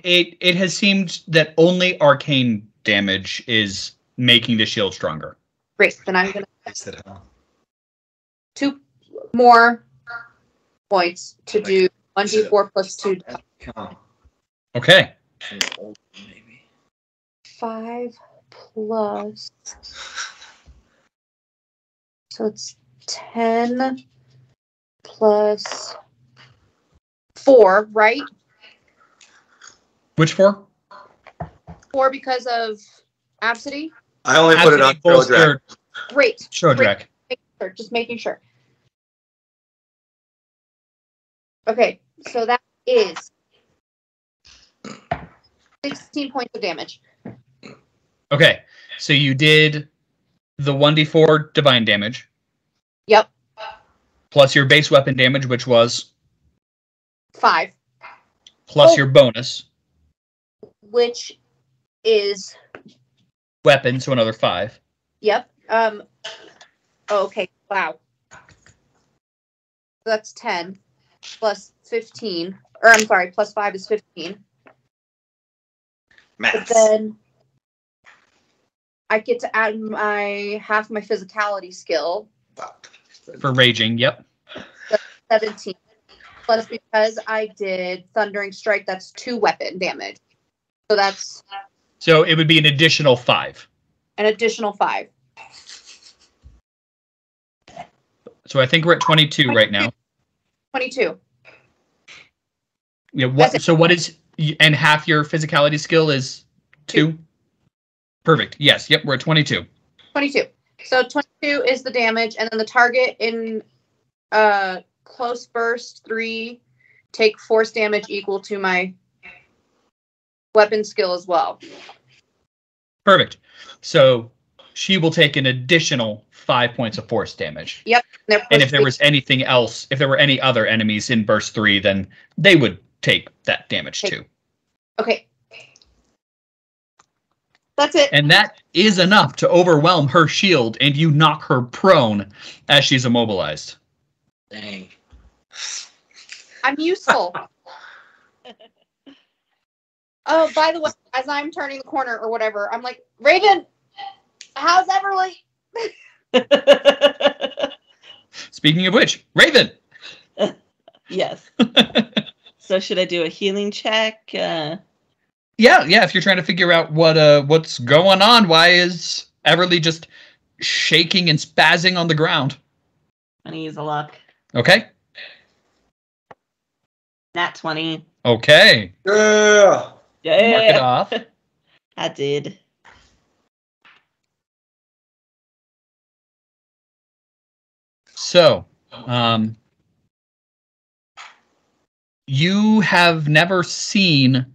It has seemed that only arcane damage is making the shield stronger. Great. Then I'm gonna I said, huh? 2 more points to do 1d4 plus 2. Okay. Maybe. 5 plus. So it's 10 plus 4, right? Which 4? 4 because of Absidee? I only put it on Chodrak. Great. Chodrak. Just making sure. Okay, so that is 16 points of damage. Okay, so you did the 1d4 divine damage. Yep. Plus your base weapon damage, which was 5. plus your bonus Which is weapon, so another 5. Yep. Okay. Wow. That's 10 plus 15. Or I'm sorry, plus 5 is 15. Maths. But then I get to add my half my physicality skill. For raging, yep. 17. Plus because I did Thundering Strike, that's 2 weapon damage. So that's So it would be an additional 5. an additional 5. So I think we're at 22 right now. 22. Yeah. What? So what is? And half your physicality skill is 2. Perfect. Yes. Yep. We're at 22. 22. So 22 is the damage, and then the target in close burst 3 take force damage equal to my weapon skill as well. Perfect. So she will take an additional 5 points of force damage. Yep. And if there was anything else, if there were any other enemies in burst 3, then they would take that damage too. Okay. That's it. And that is enough to overwhelm her shield, and you knock her prone as she's immobilized. Dang. I'm useful. Oh, by the way, as I'm turning the corner or whatever, I'm like, Rayvvin, how's Everlee? Speaking of which, Rayvvin! Yes. So should I do a healing check? Yeah, if you're trying to figure out what's going on, why is Everlee just shaking and spazzing on the ground? I'm gonna use a luck. Okay. Nat 20. Okay. Yeah. Yeah. Mark it off. I did. So, you have never seen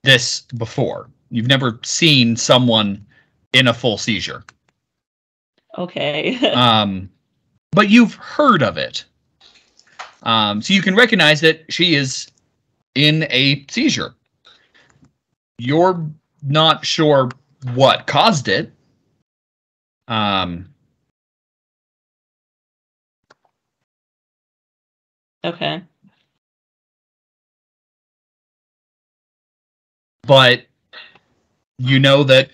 this before. You've never seen someone in a full seizure. Okay. But you've heard of it. So you can recognize that she is in a seizure. You're not sure what caused it. Okay. But you know that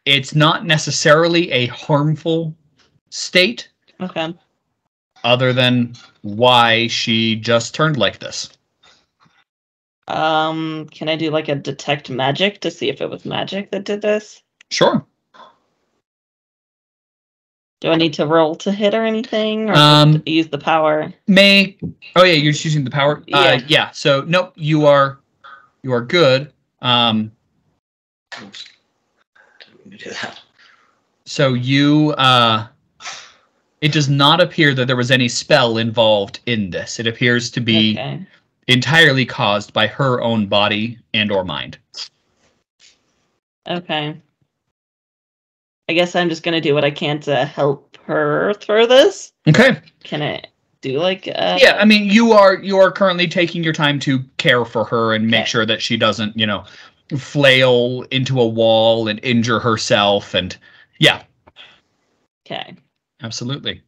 it's not necessarily a harmful state, Okay. other than why she just turned like this. Can I do like a detect magic to see if it was magic that did this? Sure. Do I need to roll to hit or anything? Or just use the power? Oh yeah, you're just using the power. Yeah. Yeah. So nope, you are good. Oops. Didn't mean to do that. So you it does not appear that there was any spell involved in this. It appears to be Okay. entirely caused by her own body and or mind. Okay. I guess I'm just gonna do what I can to help her through this. Okay. Can I do like Yeah, I mean you are currently taking your time to care for her and make Okay. sure that she doesn't, flail into a wall and injure herself, and yeah, Okay. absolutely.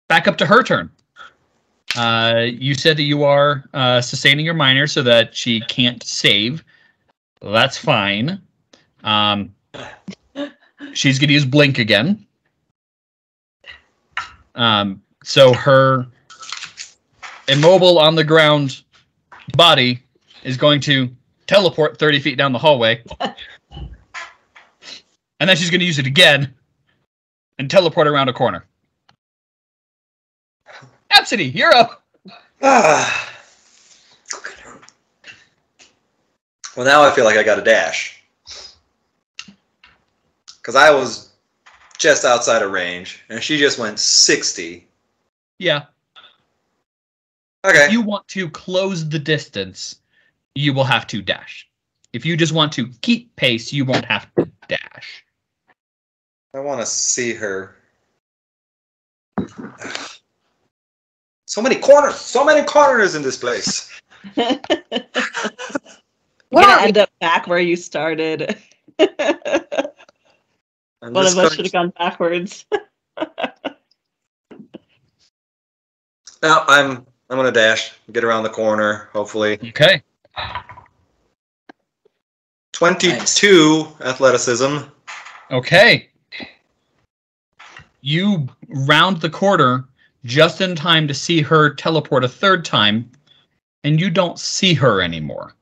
Back up to her turn. You said that you are sustaining your minor so that she can't save. That's fine. She's going to use Blink again. So her immobile on the ground body is going to teleport 30 feet down the hallway. And then she's going to use it again and teleport around a corner. Absidee, you're up. Well, now I feel like I got a dash. Because I was just outside of range, and she just went 60. Yeah. Okay. If you want to close the distance, you will have to dash. If you just want to keep pace, you won't have to dash. I want to see her. So many corners in this place. You're What gonna are end up back where you started. I'm One just of us going should have gone backwards. No, I'm gonna dash, get around the corner, hopefully. Okay. 22 athleticism. Okay. You round the corner just in time to see her teleport a third time, and you don't see her anymore.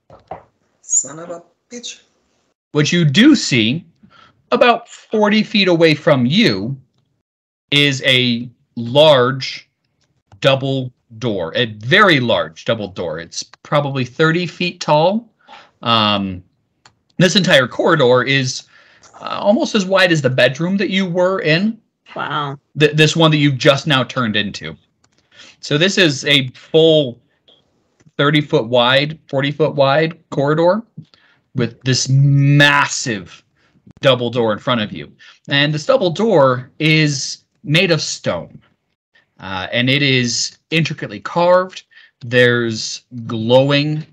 Son of a bitch. What you do see, about 40 feet away from you, is a large double door, a very large double door. It's probably 30 feet tall. This entire corridor is almost as wide as the bedroom that you were in. Wow. This one that you've just now turned into. So this is a full 30-foot wide, 40-foot wide corridor with this massive double door in front of you. And this double door is made of stone. And it is intricately carved. There's glowing.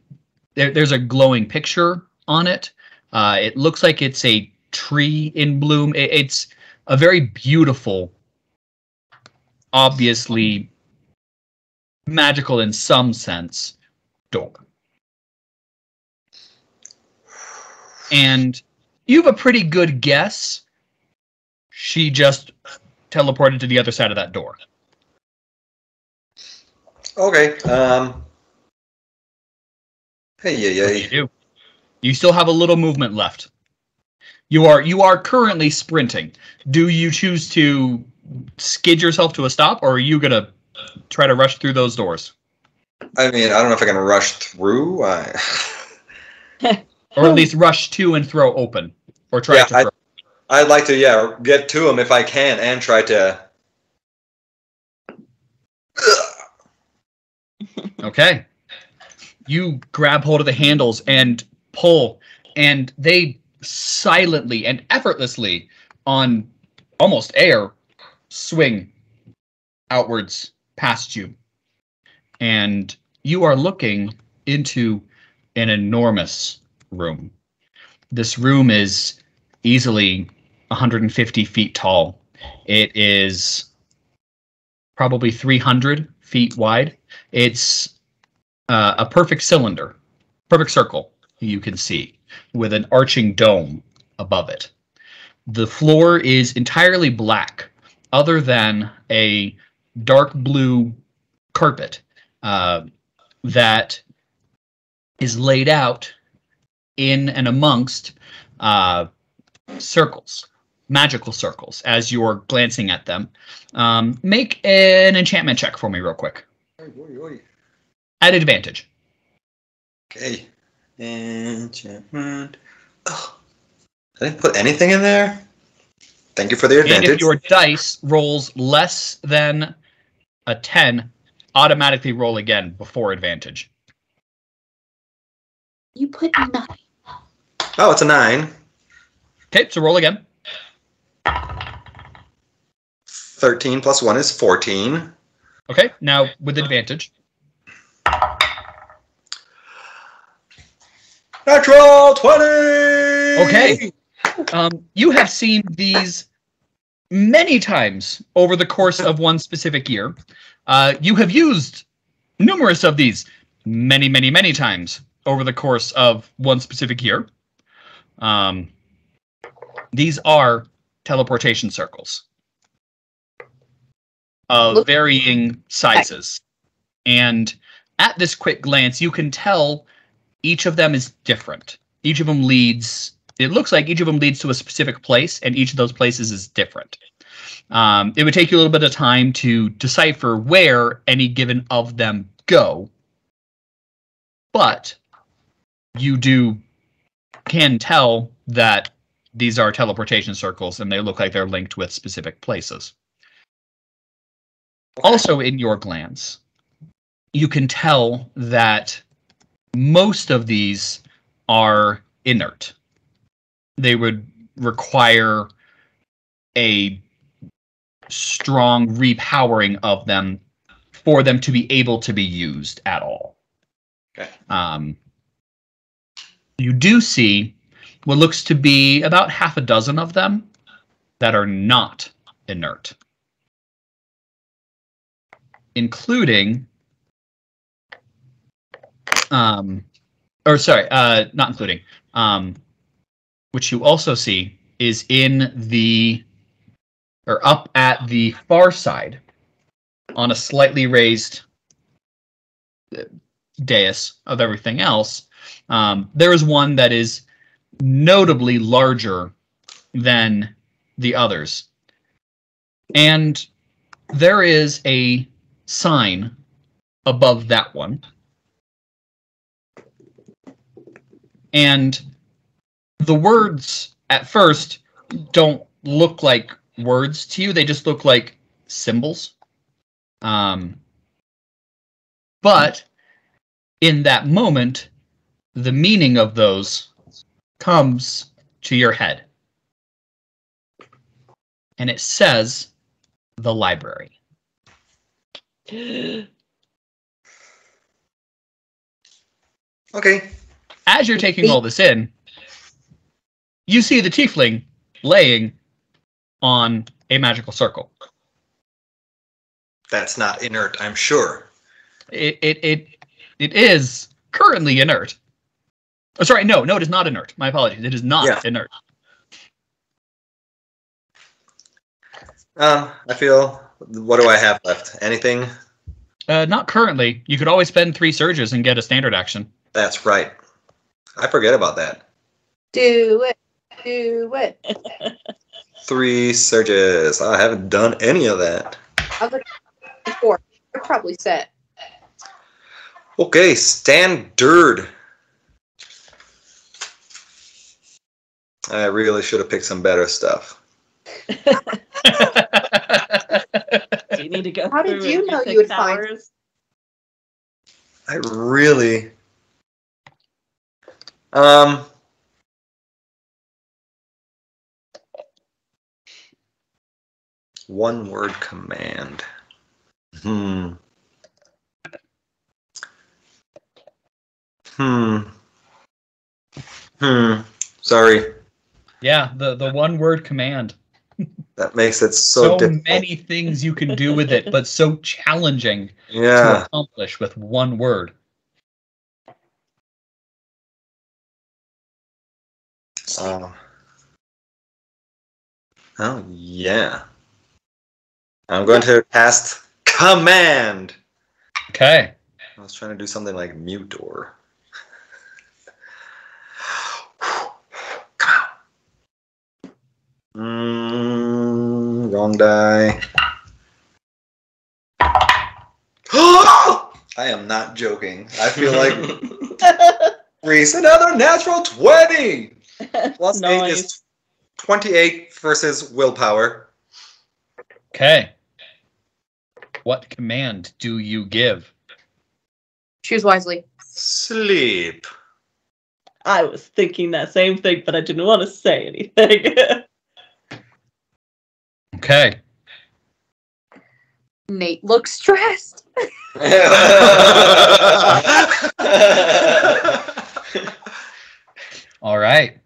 There's a glowing picture on it. It looks like it's a tree in bloom. It's a very beautiful, obviously magical in some sense, door. And you have a pretty good guess. She just teleported to the other side of that door. Okay. Hey. You still have a little movement left. You are currently sprinting. Do you choose to skid yourself to a stop, or are you gonna try to rush through those doors? I mean, I don't know if I can rush through. Or at least rush to and throw open, or try to throw. I'd like to, get to him if I can, and try to. Okay. You grab hold of the handles and pull, and they silently and effortlessly, on almost air, swing outwards past you. And you are looking into an enormous room. This room is easily 150 feet tall. It is probably 300 feet wide. It's a perfect cylinder, perfect circle, you can see, with an arching dome above it. The floor is entirely black, other than a dark blue carpet that is laid out in and amongst circles, magical circles, as you're glancing at them. Make an enchantment check for me real quick. At advantage. Okay. Enchantment. Oh, I didn't put anything in there. Thank you for the advantage. And if your dice rolls less than a 10, automatically roll again before advantage. You put 9. Oh, it's a 9. Okay, so roll again. 13 plus 1 is 14. Okay, now with advantage. Natural 20! Okay. You have seen these many times over the course of one specific year. You have used numerous of these many, many, many times over the course of one specific year. These are teleportation circles of varying sizes. And at this quick glance, you can tell each of them is different. Each of them leads, it looks like each of them leads to a specific place, and each of those places is different. It would take you a little bit of time to decipher where any given of them go, but you can tell that these are teleportation circles, and they look like they're linked with specific places. Also in your glance, you can tell that most of these are inert. They would require a strong repowering of them for them to be able to be used at all. Okay. You do see what looks to be about half a dozen of them that are not inert, including, not including, which you also see is up at the far side on a slightly raised dais of everything else. There is one that is notably larger than the others. And there is a sign above that one. And the words at first don't look like words to you. They just look like symbols. But in that moment, the meaning of those comes to your head. And it says, the library. Okay. As you're taking all this in, you see the tiefling laying on a magical circle. That's not inert, I'm sure. It is currently inert. Oh, sorry, no, it is not inert. My apologies. It is not inert. I feel, what do I have left? Anything? Not currently. You could always spend 3 surges and get a standard action. That's right. I forget about that. Do it. Do it. 3 surges. I haven't done any of that. I was like, 4. You're probably set. Okay, standard. I really should have picked some better stuff. Do you need to go How through did you and know pick you would towers? I really... One word command. Sorry. Yeah, the one word command. That makes it so difficult. Many things you can do with it, but so challenging to accomplish with one word. Oh, yeah. I'm going to cast command. Okay. I was trying to do something like mute or... Wrong die. I am not joking. I feel like Rhys, another natural 20. Plus 8 is 28 versus willpower. Okay. What command do you give? Choose wisely. Sleep. I was thinking that same thing, but I didn't want to say anything. Okay. Nate looks stressed. All right.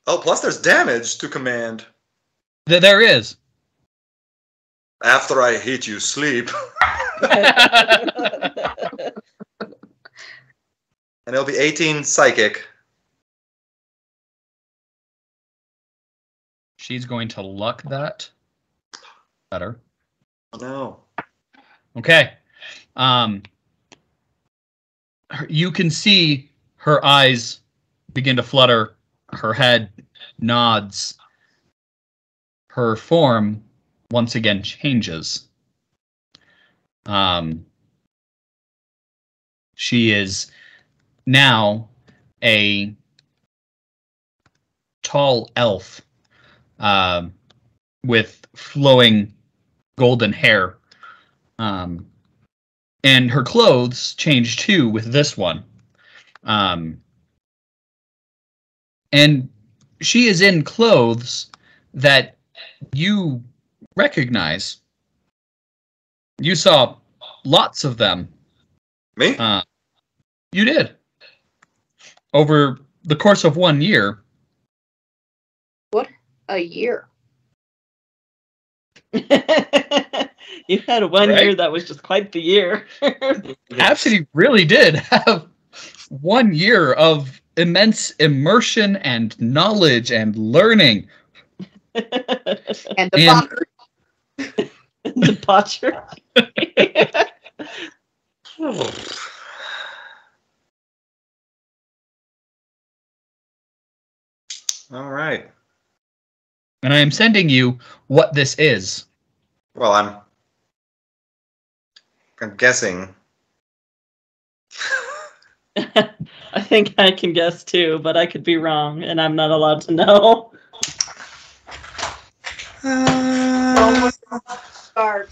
Oh, plus there's damage to command. There is. After I hit you, sleep. And it'll be 18 psychic. She's going to luck that. Better. No. Okay. You can see her eyes begin to flutter. Her head nods. Her form once again changes. She is now a tall elf with flowing golden hair. And her clothes change too with this one. And she is in clothes that you recognize. You saw lots of them. Me? You did. Over the course of 1 year. What? A year? You had 1 year that was just quite the year. Absidee really did have 1 year of immense immersion and knowledge and learning. And the The botcher. All right. And I am sending you what this is. Well, I'm guessing. I think I can guess too, but I could be wrong, and I'm not allowed to know. Dark.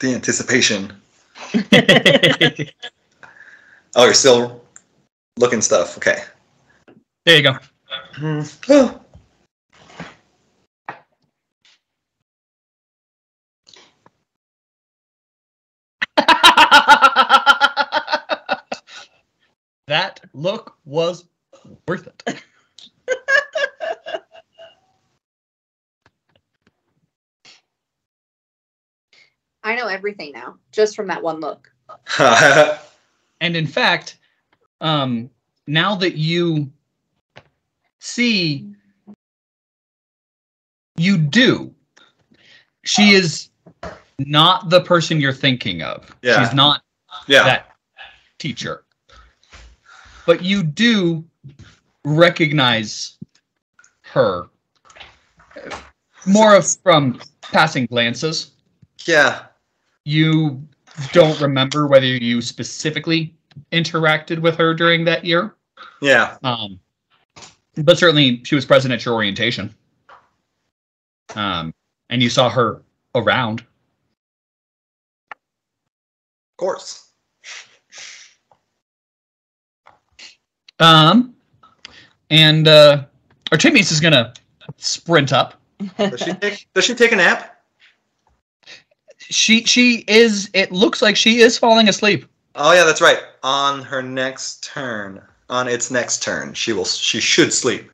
The anticipation. Oh, you're still looking stuff. Okay. There you go. Oh. That look was worth it. I know everything now, just from that one look. And in fact, now that you see, you do. She is not the person you're thinking of. Yeah. She's not that teacher. But you do recognize her. More of from passing glances. Yeah. You don't remember whether you specifically interacted with her during that year. Yeah. But certainly she was present at your orientation. And you saw her around. Of course. And Artimious is gonna sprint up. Does she take a nap? She is. It looks like she is falling asleep. Oh yeah, that's right. On its next turn, she should sleep.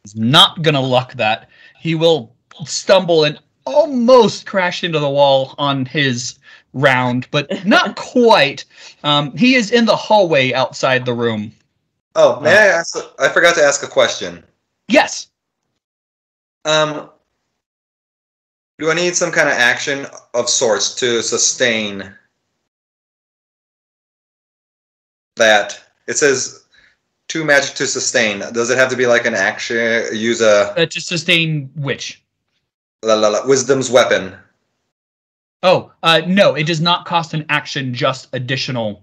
He's not gonna luck that. He will stumble and almost crash into the wall on his round, but not quite. He is in the hallway outside the room. Oh, may I ask? I forgot to ask a question. Yes. Do I need some kind of action of sorts to sustain that? It says 2 magic to sustain. Does it have to be like an action? Use a To sustain which? Wisdom's weapon. Oh, no, it does not cost an action, just additional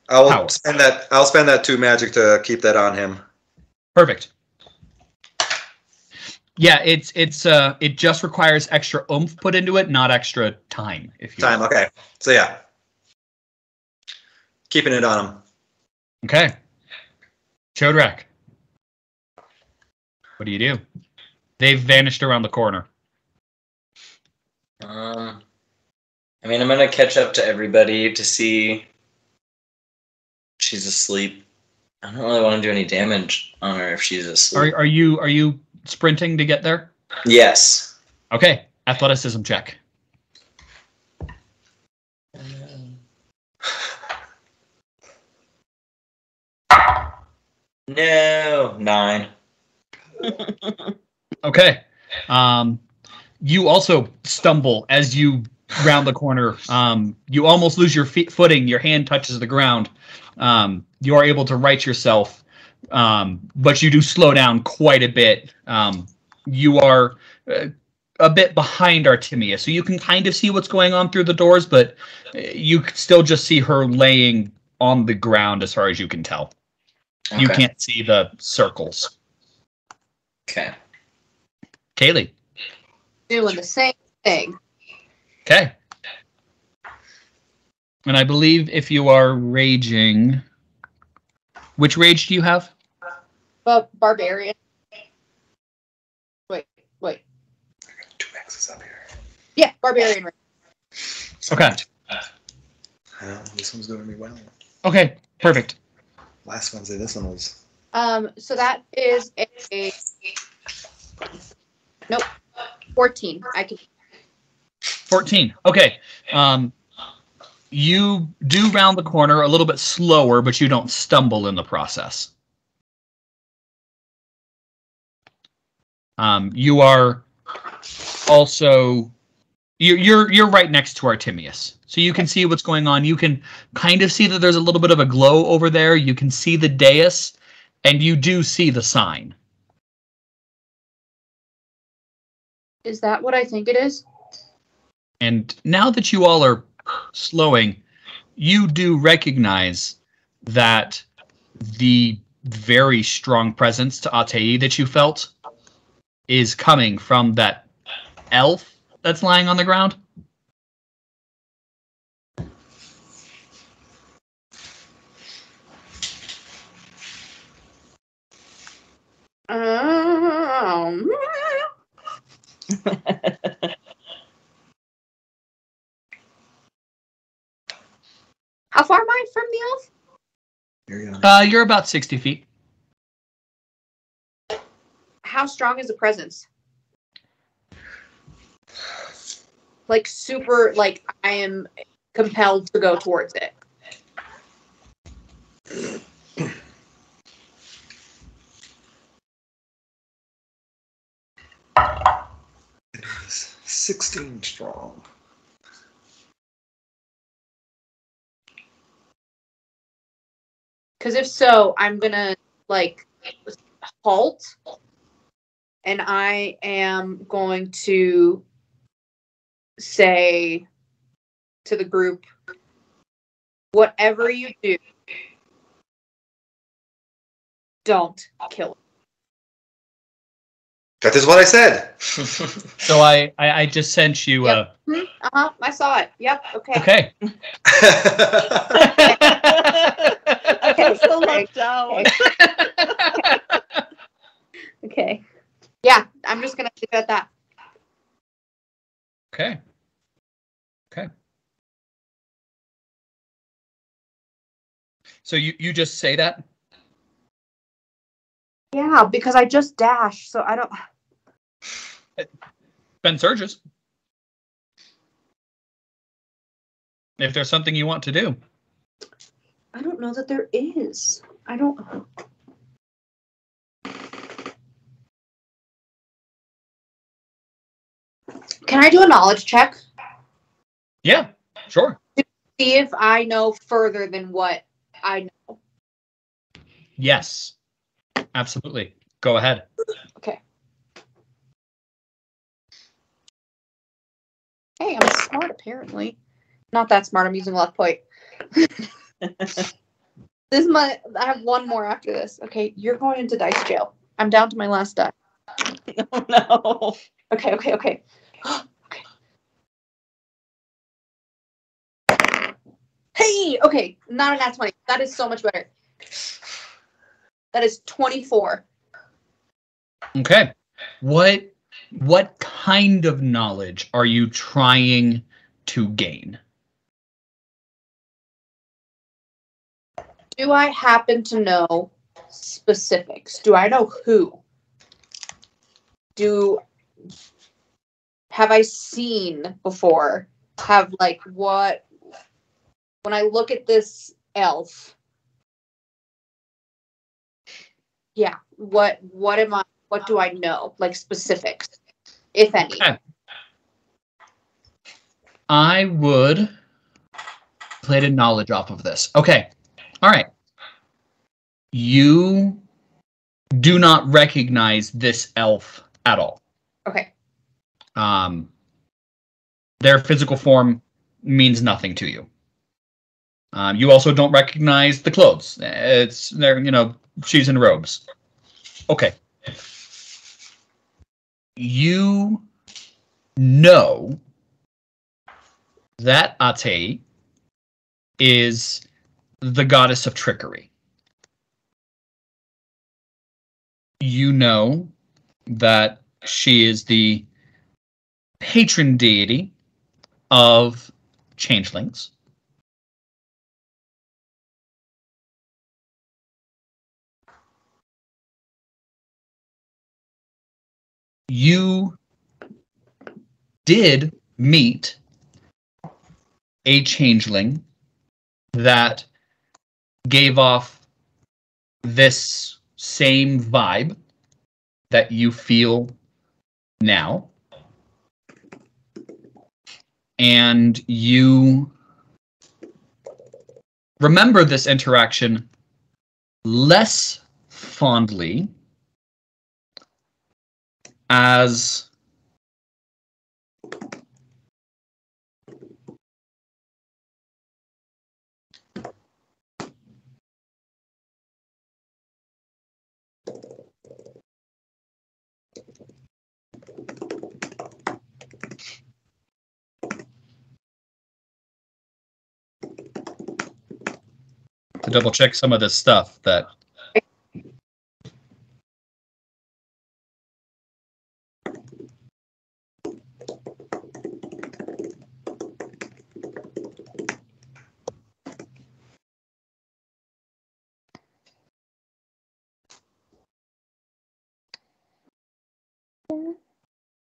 I'll power. spend that 2 magic to keep that on him. Perfect. Yeah, it just requires extra oomph put into it, not extra time. Time, okay. So yeah. Keeping it on him. Okay. Chodrak. What do you do? They've vanished around the corner. I mean, I'm gonna catch up to everybody to see if she's asleep. I don't really want to do any damage on her if she's asleep. Are you sprinting to get there? Yes. Okay. Athleticism check. No, 9. Okay. You also stumble as you round the corner. You almost lose your footing. Your hand touches the ground. You are able to right yourself, but you do slow down quite a bit. You are a bit behind Artimious, so you can kind of see what's going on through the doors, but you still just see her laying on the ground as far as you can tell. Okay. You can't see the circles. Okay. Caleigh. Doing the same thing. Okay. And I believe if you are raging, which rage do you have? Barbarian. Wait. I got 2 X's up here. Yeah, Barbarian rage. Okay. This one's doing me well. Okay, perfect. Last Wednesday, this one was. So that is a nope, 14. I can 14. Okay. You do round the corner a little bit slower, but you don't stumble in the process. You are also you're right next to Artimious, so you can see what's going on. You can kind of see that there's a little bit of a glow over there. You can see the dais, and you do see the sign. Is that what I think it is? And now that you all are slowing, you do recognize that the very strong presence to Abcde that you felt is coming from that elf that's lying on the ground. How far am I from the elf? You're about 60 feet. How strong is the presence? Like super, like I am compelled to go towards it. It is 16 strong. Because if so, I'm gonna like halt, and I am going to say to the group, whatever you do, don't kill him. That is what I said. So I just sent you. Yep. I saw it. Yep. Okay. Okay. Okay. So looked down. Okay. Yeah, I'm just gonna leave it at that. Okay. Okay. So you just say that? Yeah, because I just dashed, so I don't. Ben surges. If there's something you want to do. I don't know that there is. I don't. Can I do a knowledge check? Yeah, sure. To see if I know further than what I know. Yes, absolutely. Go ahead. Okay. Hey, I'm smart apparently. Not that smart. I'm using luck point. This is my. I have one more after this. Okay, you're going into dice jail. I'm down to my last die. Oh no. Okay. Okay. Hey, okay, not an nat 20. That is so much better. That is 24. Okay. What kind of knowledge are you trying to gain? Do I happen to know specifics? Do I know who? Have I seen before? Have like what? When I look at this elf, yeah, what do I know? Like specifics, if any. Okay. I would play the knowledge off of this. Okay. All right. You do not recognize this elf at all. Okay. Their physical form means nothing to you. You also don't recognize the clothes. They're, she's in robes. Okay. You know that Abcde is the goddess of trickery. You know that she is the patron deity of changelings. You did meet a changeling that gave off this same vibe that you feel now. And you remember this interaction less fondly as to double check some of this stuff that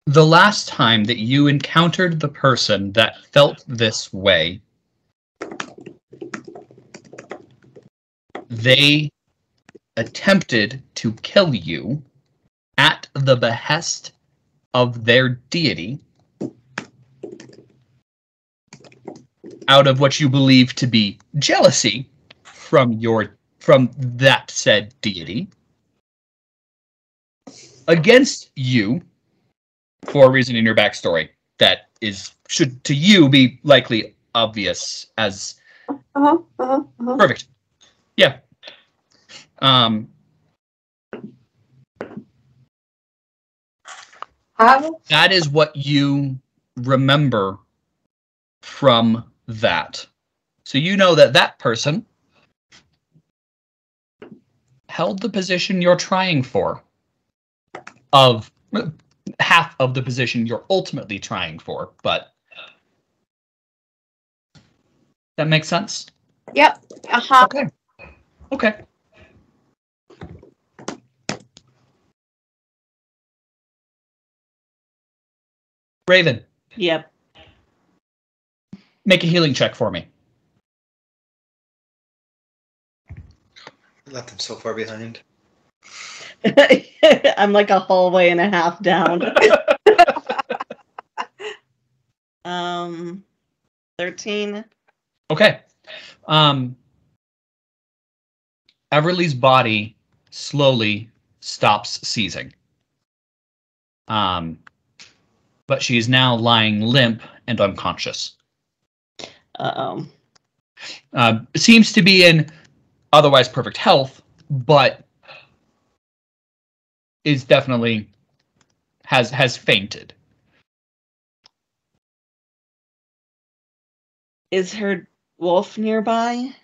the last time that you encountered the person that felt this way, they attempted to kill you at the behest of their deity out of what you believe to be jealousy from that said deity against you for a reason in your backstory that should to you be likely obvious as perfect. Yeah. That is what you remember from that. So you know that person held the position you're trying for, of half of the position you're ultimately trying for, but that makes sense? Yep. Okay. Rayvvin. Yep. Make a healing check for me. Left them so far behind. I'm like a hallway and a half down. 13. Okay. Everlee's body slowly stops seizing. But she is now lying limp and unconscious. Seems to be in otherwise perfect health, but is definitely has fainted. Is her wolf nearby?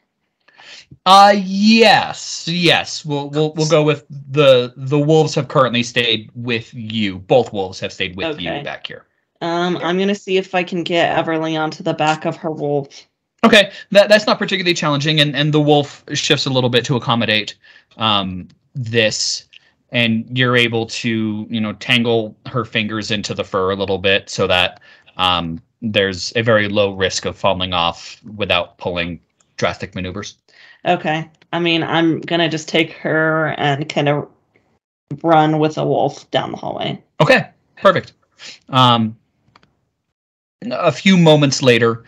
Yes. We'll go with the wolves have currently stayed with you. Both wolves have stayed with you back here. I'm gonna see if I can get Everlee onto the back of her wolf. Okay, that's not particularly challenging, and the wolf shifts a little bit to accommodate this, and you're able to tangle her fingers into the fur a little bit so that there's a very low risk of falling off without pulling drastic maneuvers. Okay. I mean, I'm gonna just take her and kind of run with a wolf down the hallway. Okay, perfect. A few moments later,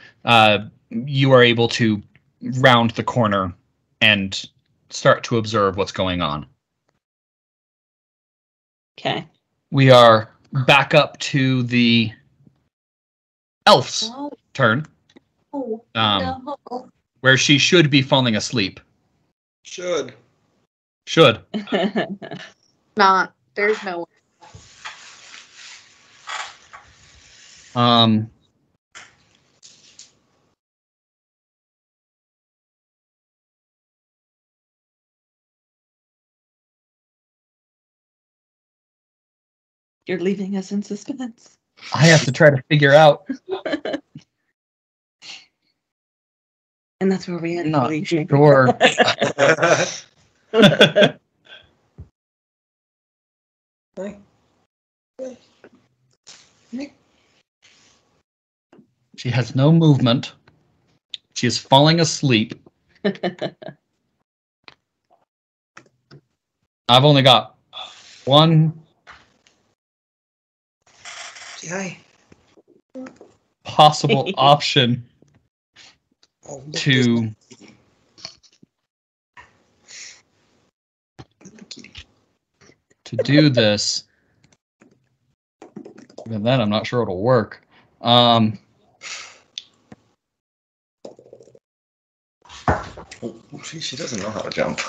you are able to round the corner and start to observe what's going on. Okay. We are back up to the elf's turn, Oh, no. where she should be falling asleep. Should. Not. There's no way. You're leaving us in suspense. I have to try to figure out. And that's where we end. Not believe me. sure. She has no movement. She is falling asleep. I've only got one possible option to do this. Even then, I'm not sure it'll work. She doesn't know how to jump.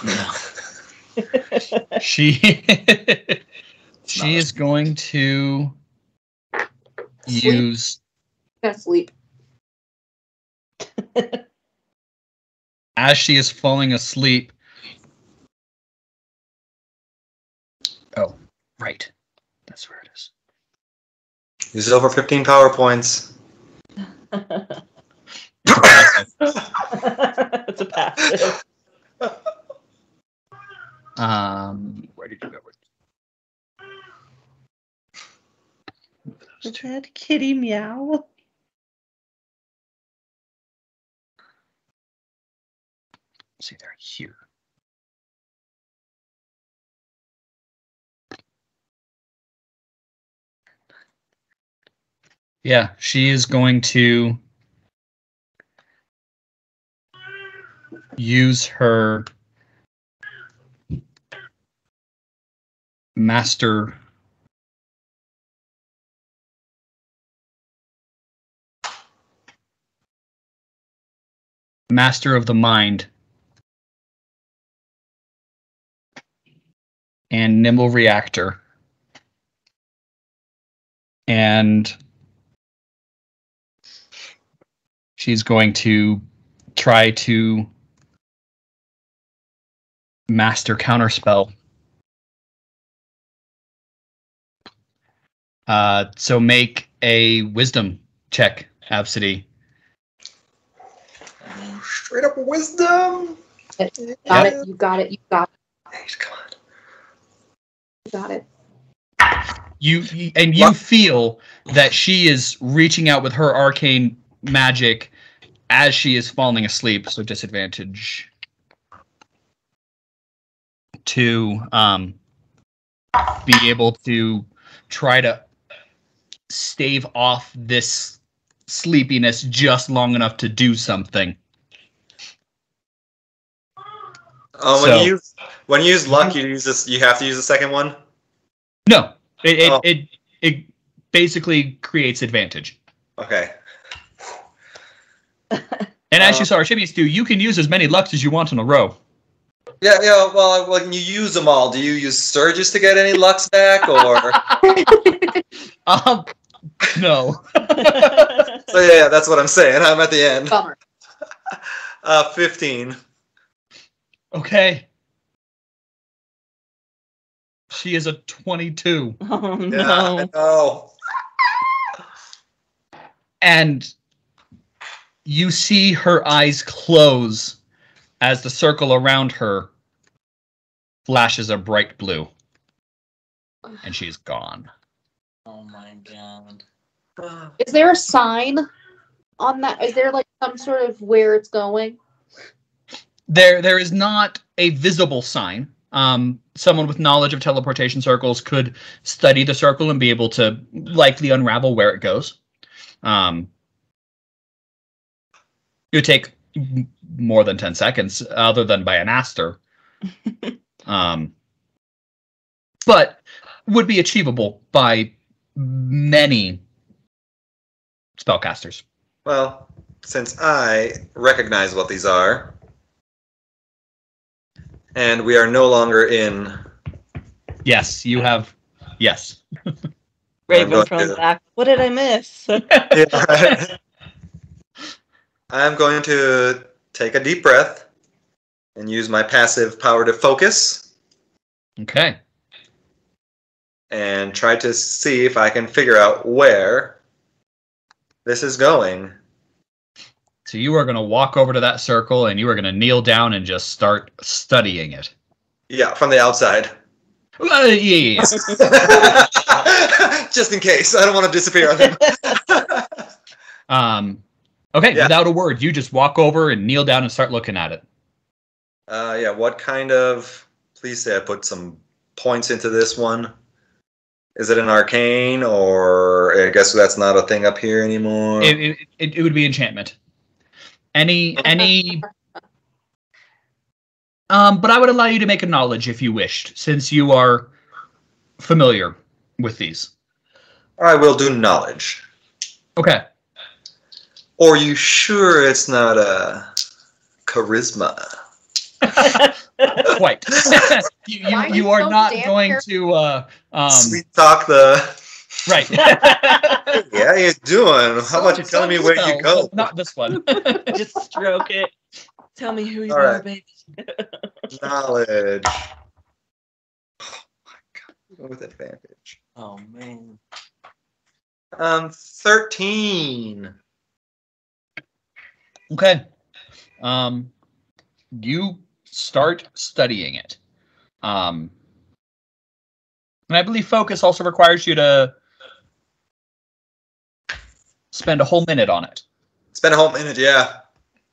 She is going to use Gotta sleep. as she is falling asleep. Oh, right. That's where it is. Use over 15 power points. It's a passive. Where did you go? Is that kitty meow? See, they're here. Yeah, she is going to use her master of the mind and nimble reactor, and she's going to try to master counterspell. So make a wisdom check, Absidee. Straight up wisdom. Got it. You got it. You got it. Hey, come on. You got it. You feel that she is reaching out with her arcane magic as she is falling asleep. So disadvantage to be able to try to stave off this sleepiness just long enough to do something. When you use luck, you have to use the second one? No. It basically creates advantage. Okay. And as you saw Artimious do, you can use as many lucks as you want in a row. Yeah. Well, when you use them all, do you use surges to get any lucks back, or? No. So yeah, that's what I'm saying. I'm at the end. Bummer. 15. Okay. She is a 22. Oh no. Yeah, I know. And you see her eyes close as the circle around her flashes a bright blue. And she's gone. Oh my god. Is there a sign on that? Is there like some sort of where it's going? There is not a visible sign. Someone with knowledge of teleportation circles could study the circle and be able to likely unravel where it goes. It would take more than 10 seconds, other than by an aster. But would be achievable by many spellcasters. Well, since I recognize what these are, and we are no longer in... Yes, you have. Yes. Rayvvin from the back. What did I miss? Yeah, right. I'm going to take a deep breath and use my passive power to focus Okay. and try to see if I can figure out where this is going. So you are going to walk over to that circle and you are going to kneel down and just start studying it. Yeah, from the outside. Yeah. Just in case. I don't want to disappear on them. Okay, Yeah. without a word, you just walk over and kneel down and start looking at it. Yeah, what kind of... Please say I put some points into this one. Is it an arcane, or I guess that's not a thing up here anymore? It would be enchantment. Any but I would allow you to make a knowledge if you wished, since you are familiar with these. I will do knowledge. Okay. Or you sure it's not a charisma? Quite. you are so not damn going careful. to Sweet talk the... right. Yeah, you're doing. How about you telling me where you go? Not this one. Just stroke it. Tell me who you All are, right. baby. Knowledge. Oh my god. Go with advantage. Oh man. 13. Okay. You start studying it. And I believe focus also requires you to spend a whole minute on it. Spend a whole minute, yeah.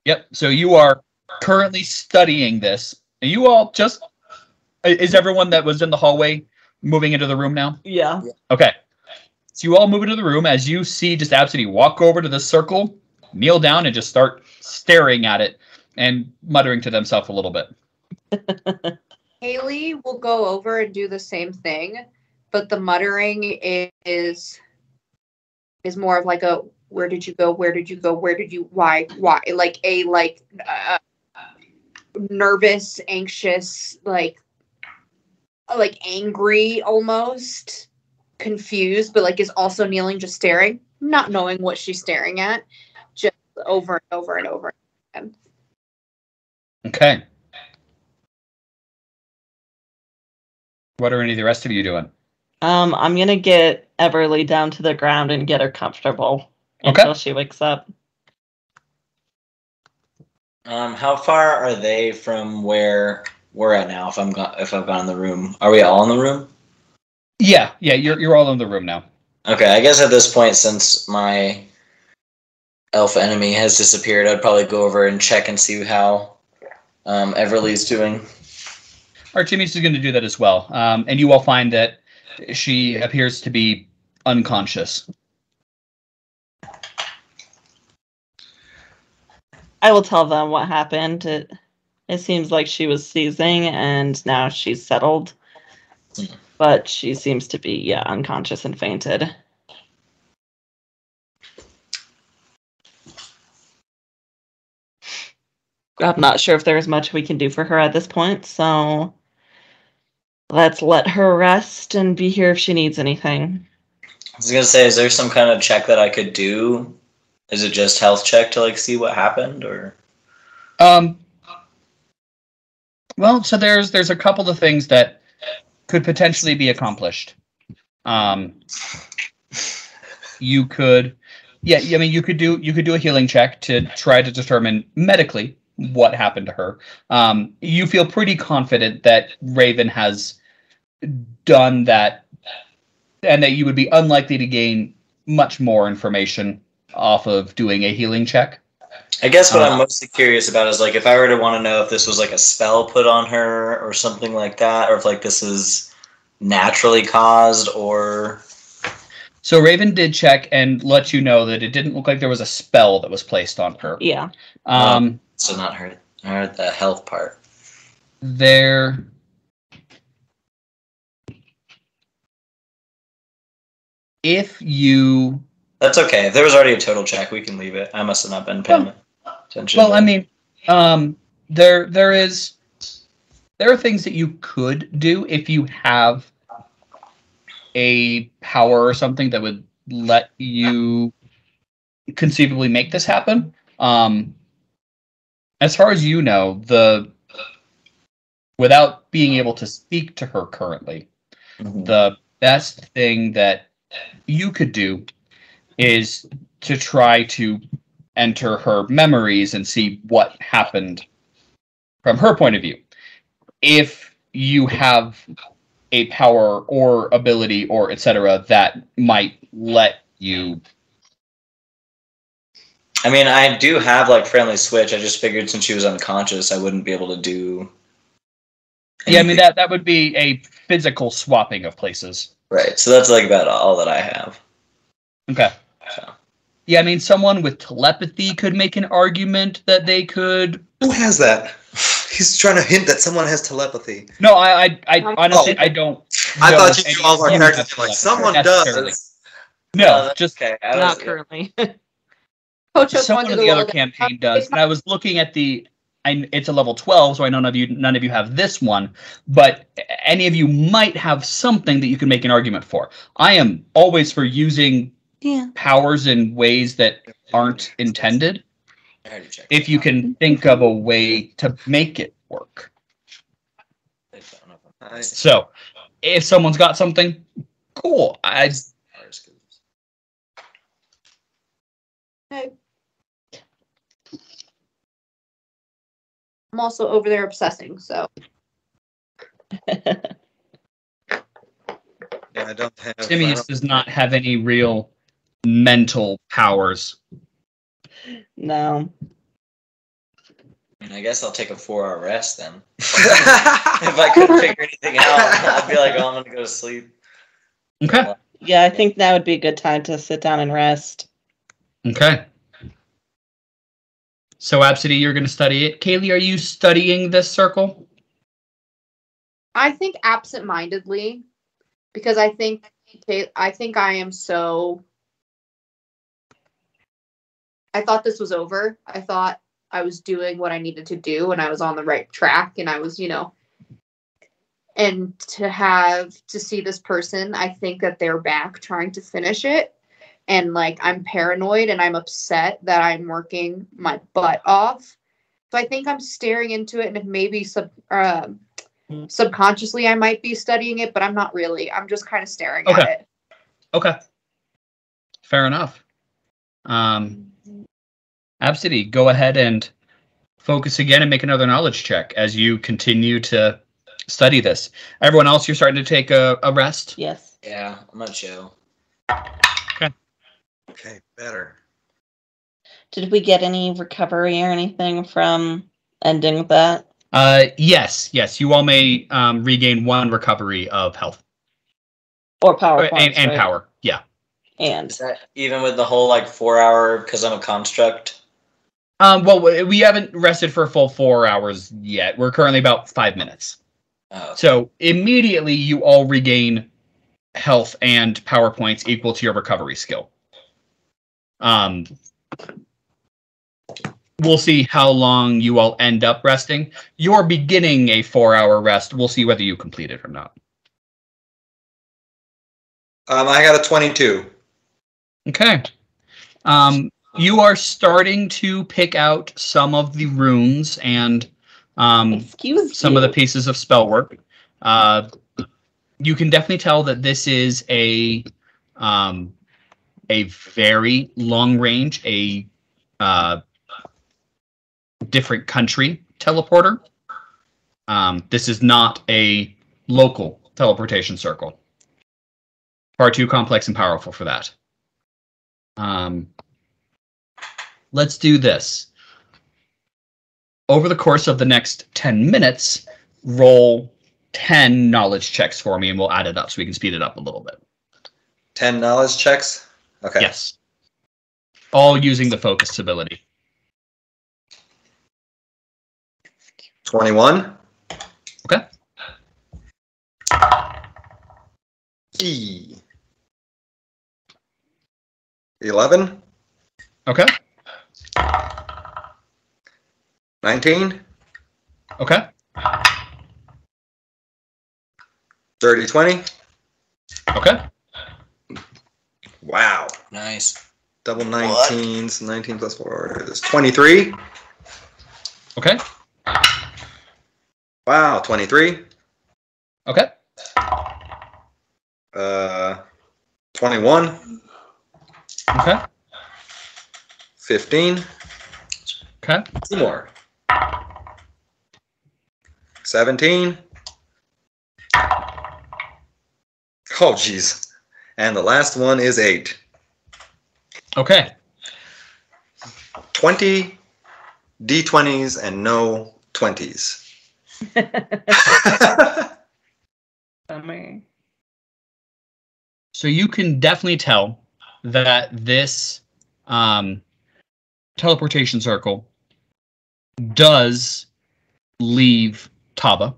Yep. So you are currently studying this. Are you all just... Is everyone that was in the hallway moving into the room now? Yeah. Okay. So you all move into the room as you see just Absidee walk over to the circle, kneel down, and just start staring at it and muttering to themselves a little bit. Caleigh will go over and do the same thing, but the muttering is more of like a where did you go, where did you go, where did you, why, like a nervous, anxious, like angry, almost confused, but like is also kneeling, just staring, not knowing what she's staring at, just over and over and over again. Okay. What are any of the rest of you doing? I'm gonna get Everlee down to the ground and get her comfortable until she wakes up. How far are they from where we're at now? If I've gone in the room, are we all in the room? Yeah, you're all in the room now. Okay, I guess at this point, since my elf enemy has disappeared, I'd probably go over and check and see how Everlee's doing. Artimious is going to do that as well. And you all find that she appears to be unconscious. I will tell them what happened. It seems like she was seizing and now she's settled. But she seems to be, unconscious and fainted. I'm not sure if there's much we can do for her at this point, so let's let her rest and be here if she needs anything. I was gonna say, is there some kind of check that I could do? Is it just health check to like see what happened, or? Well, so there's a couple of things that could potentially be accomplished. You could, you could do a healing check to try to determine medically what happened to her. You feel pretty confident that Rayvvin has done that, and that you would be unlikely to gain much more information off of doing a healing check. I guess what I'm mostly curious about is like if I were to want to know if this was like a spell put on her or something like that, or if like this is naturally caused, or... So Rayvvin did check and let you know that it didn't look like there was a spell that was placed on her. Yeah. So not her the health part. There... if you... That's okay. If there was already a total check, we can leave it. I must have not been paying attention. Well, I mean, there are things that you could do if you have a power or something that would let you conceivably make this happen. As far as you know, without being able to speak to her currently, the best thing that you could do is to try to enter her memories and see what happened from her point of view. If you have a power or ability or etc. that might let you... I mean, I do have like friendly switch. I just figured since she was unconscious, I wouldn't be able to do anything. Yeah, I mean, that would be a physical swapping of places. Right, so that's like about all that I have. Okay. So. Yeah, I mean, someone with telepathy could make an argument that they could... Who has that? He's trying to hint that someone has telepathy. No, I honestly, I don't... I know thought if you knew any all of our humans characters. have Like, telepathy someone necessarily. does. No, just okay. Not currently. Pocho's someone going in to the other roll campaign does. And I was looking at it's a level 12, so I know none of you have this one, but any of you might have something that you can make an argument for. I am always for using powers in ways that aren't intended, if you can think of a way to make it work. So, if someone's got something, cool. Okay. I'm also over there obsessing, so. Yeah, I don't have... Artimious does not have any real mental powers. No. I guess I'll take a 4-hour rest then. If I couldn't figure anything out, I'd be like, oh, I'm gonna go to sleep. Okay. Yeah, I think that would be a good time to sit down and rest. Okay. So, Absidee, you're going to study it. Caleigh, are you studying this circle? I think absent-mindedly, because I think I am so... I thought this was over. I thought I was doing what I needed to do, and I was on the right track, and I was, and to see this person, I think that they're back trying to finish it. And like, I'm paranoid and I'm upset that I'm working my butt off. So I think I'm staring into it, and if maybe subconsciously I might be studying it, but I'm not really. I'm just kind of staring at it. Okay. Fair enough. Absidee, go ahead and focus again and make another knowledge check as you continue to study this. Everyone else, you're starting to take a rest? Yes. Yeah, I'm gonna chill. Okay, better. Did we get any recovery or anything from ending with that? Yes. You all may regain 1 recovery of health. Or power points, and right? power, yeah. And Is that even with the whole like 4-hour because I'm a construct? Well, we haven't rested for a full 4 hours yet. We're currently about 5 minutes. Oh, okay. So immediately you all regain health and power points equal to your recovery skill. We'll see how long you all end up resting. You're beginning a 4-hour rest. We'll see whether you complete it or not. I got a 22. Okay. You are starting to pick out some of the runes and some of the pieces of spell work. You can definitely tell that this is a very long range, different country teleporter. This is not a local teleportation circle. Far too complex and powerful for that. Let's do this. Over the course of the next 10 minutes, roll 10 knowledge checks for me, and we'll add it up so we can speed it up a little bit. 10 knowledge checks? Okay. Yes. All using the focus ability. 21. Okay. 11. Okay. 19. Okay. 30, 20. Okay. Wow. Nice. Double 19s. 19 plus 4 is 23. Okay. Wow, 23. Okay. 21. Okay. 15. Okay. 2 more. 17. Oh, jeez. And the last one is 8. Okay. 20 D20s and no 20s. Bummer. So you can definitely tell that this teleportation circle does leave Taba.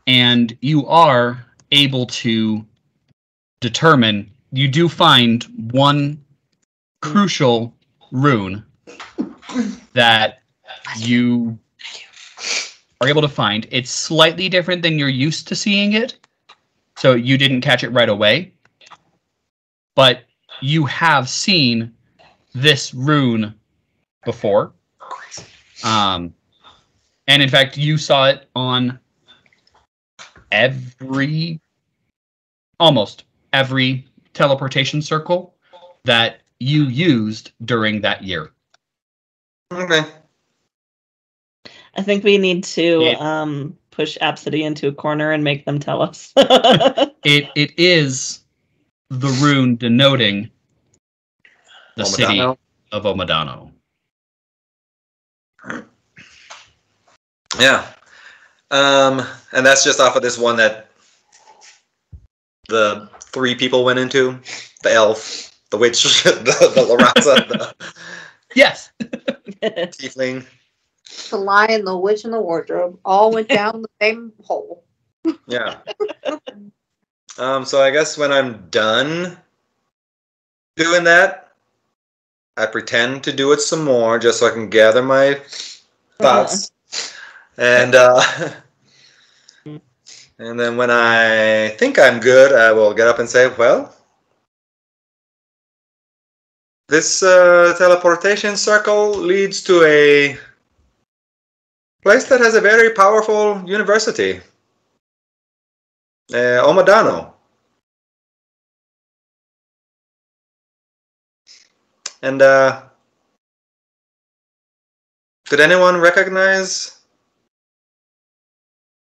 And you are able to determine, you do find one crucial rune that you are able to find. It's slightly different than you're used to seeing it, so you didn't catch it right away. But you have seen this rune before. And in fact, you saw it on almost every teleportation circle that you used during that year. Okay. I think we need to push Absidee into a corner and make them tell us. It is the rune denoting the city Automaton. of Automaton. Yeah. And that's just off of this one that the 3 people went into. The elf, the witch, the Larasa, the Yes. tiefling. The lion, the witch, and the wardrobe all went down the same hole. Yeah. So I guess when I'm done doing that, I pretend to do it some more just so I can gather my thoughts. And and then when I think I'm good, I will get up and say, well, this teleportation circle leads to a place that has a very powerful university. Automaton. And did anyone recognize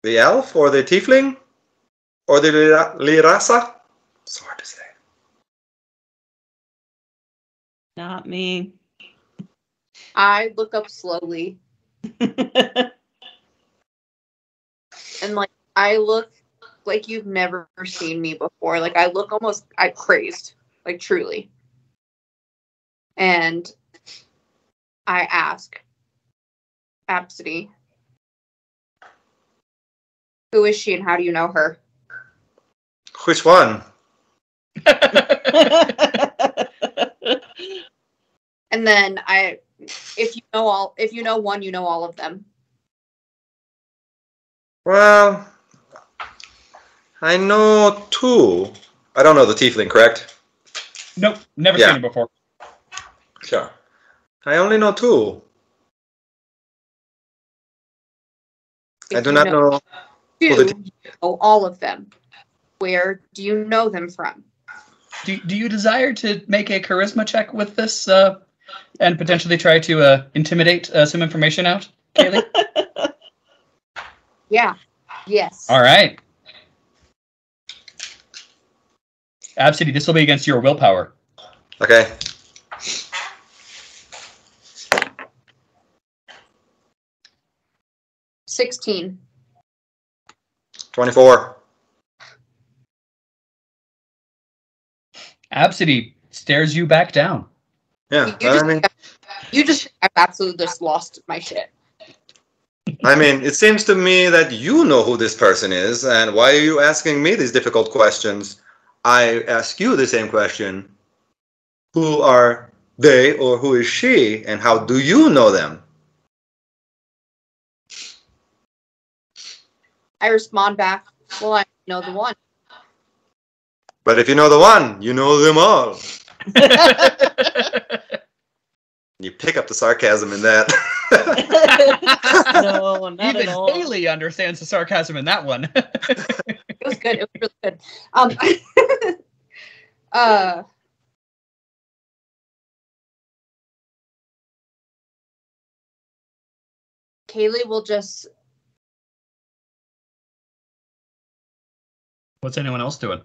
the elf or the tiefling or the Lirasa? It's hard to say. Not me. I look up slowly and I look like you've never seen me before. Like I look almost crazed, like truly. And I ask Absidee, who is she and how do you know her? Which one? And then if you know one, you know all of them. Well, I know 2. I don't know the tiefling, correct? Nope, never Yeah. seen it before. Sure. I only know 2. I If do you not know who the you know all of them. Where do you know them from? Do you desire to make a charisma check with this and potentially try to intimidate some information out, Caleigh? Yeah. Yes. All right. Absidee, this will be against your willpower. Okay. $16. 24. Absidee stares you back down. Yeah. I've absolutely just lost my shit. I mean, it seems to me that you know who this person is, and why are you asking me these difficult questions? I ask you the same question. Who are they, or who is she, and how do you know them? I respond back, well, I know the one. But if you know the one, you know them all. You pick up the sarcasm in that. No, not Even at all. Caleigh understands the sarcasm in that one. It was good. It was really good. Caleigh will just. What's anyone else doing?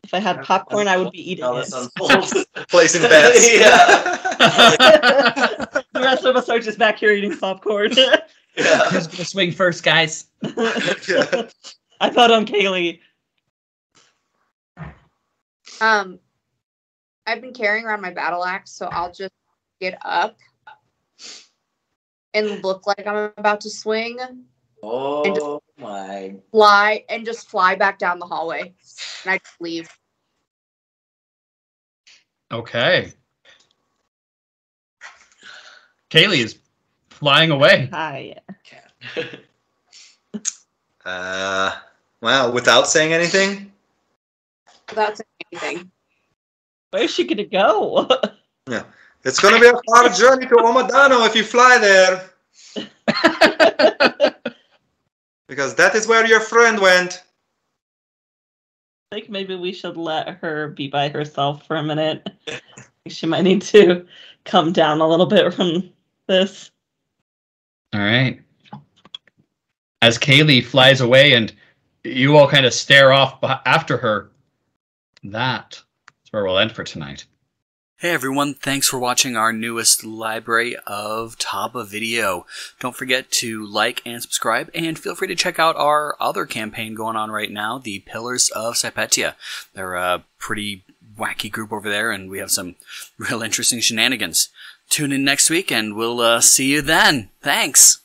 If I had popcorn, I would be eating How it. this unfolds. Placing bets. Yeah. The rest of us are just back here eating popcorn. Yeah. Who's gonna swing first, guys? Yeah. I thought on Caleigh. I've been carrying around my battle axe, so I'll just get up and look like I'm about to swing, Oh my. fly back down the hallway, and I just leave. Okay. Caleigh is flying away. Hi. Well, without saying anything? Without saying anything. Where's she gonna go? Yeah. It's going to be a far journey to Omadano if you fly there. Because that is where your friend went. I think maybe we should let her be by herself for a minute. She might need to come down a little bit from this. All right. As Caleigh flies away and you all kind of stare off after her, that is where we'll end for tonight. Hey everyone, thanks for watching our newest library of Taba video. Don't forget to like and subscribe, and feel free to check out our other campaign going on right now, the Pillars of Sypetia. They're a pretty wacky group over there, and we have some real interesting shenanigans. Tune in next week, and we'll see you then. Thanks!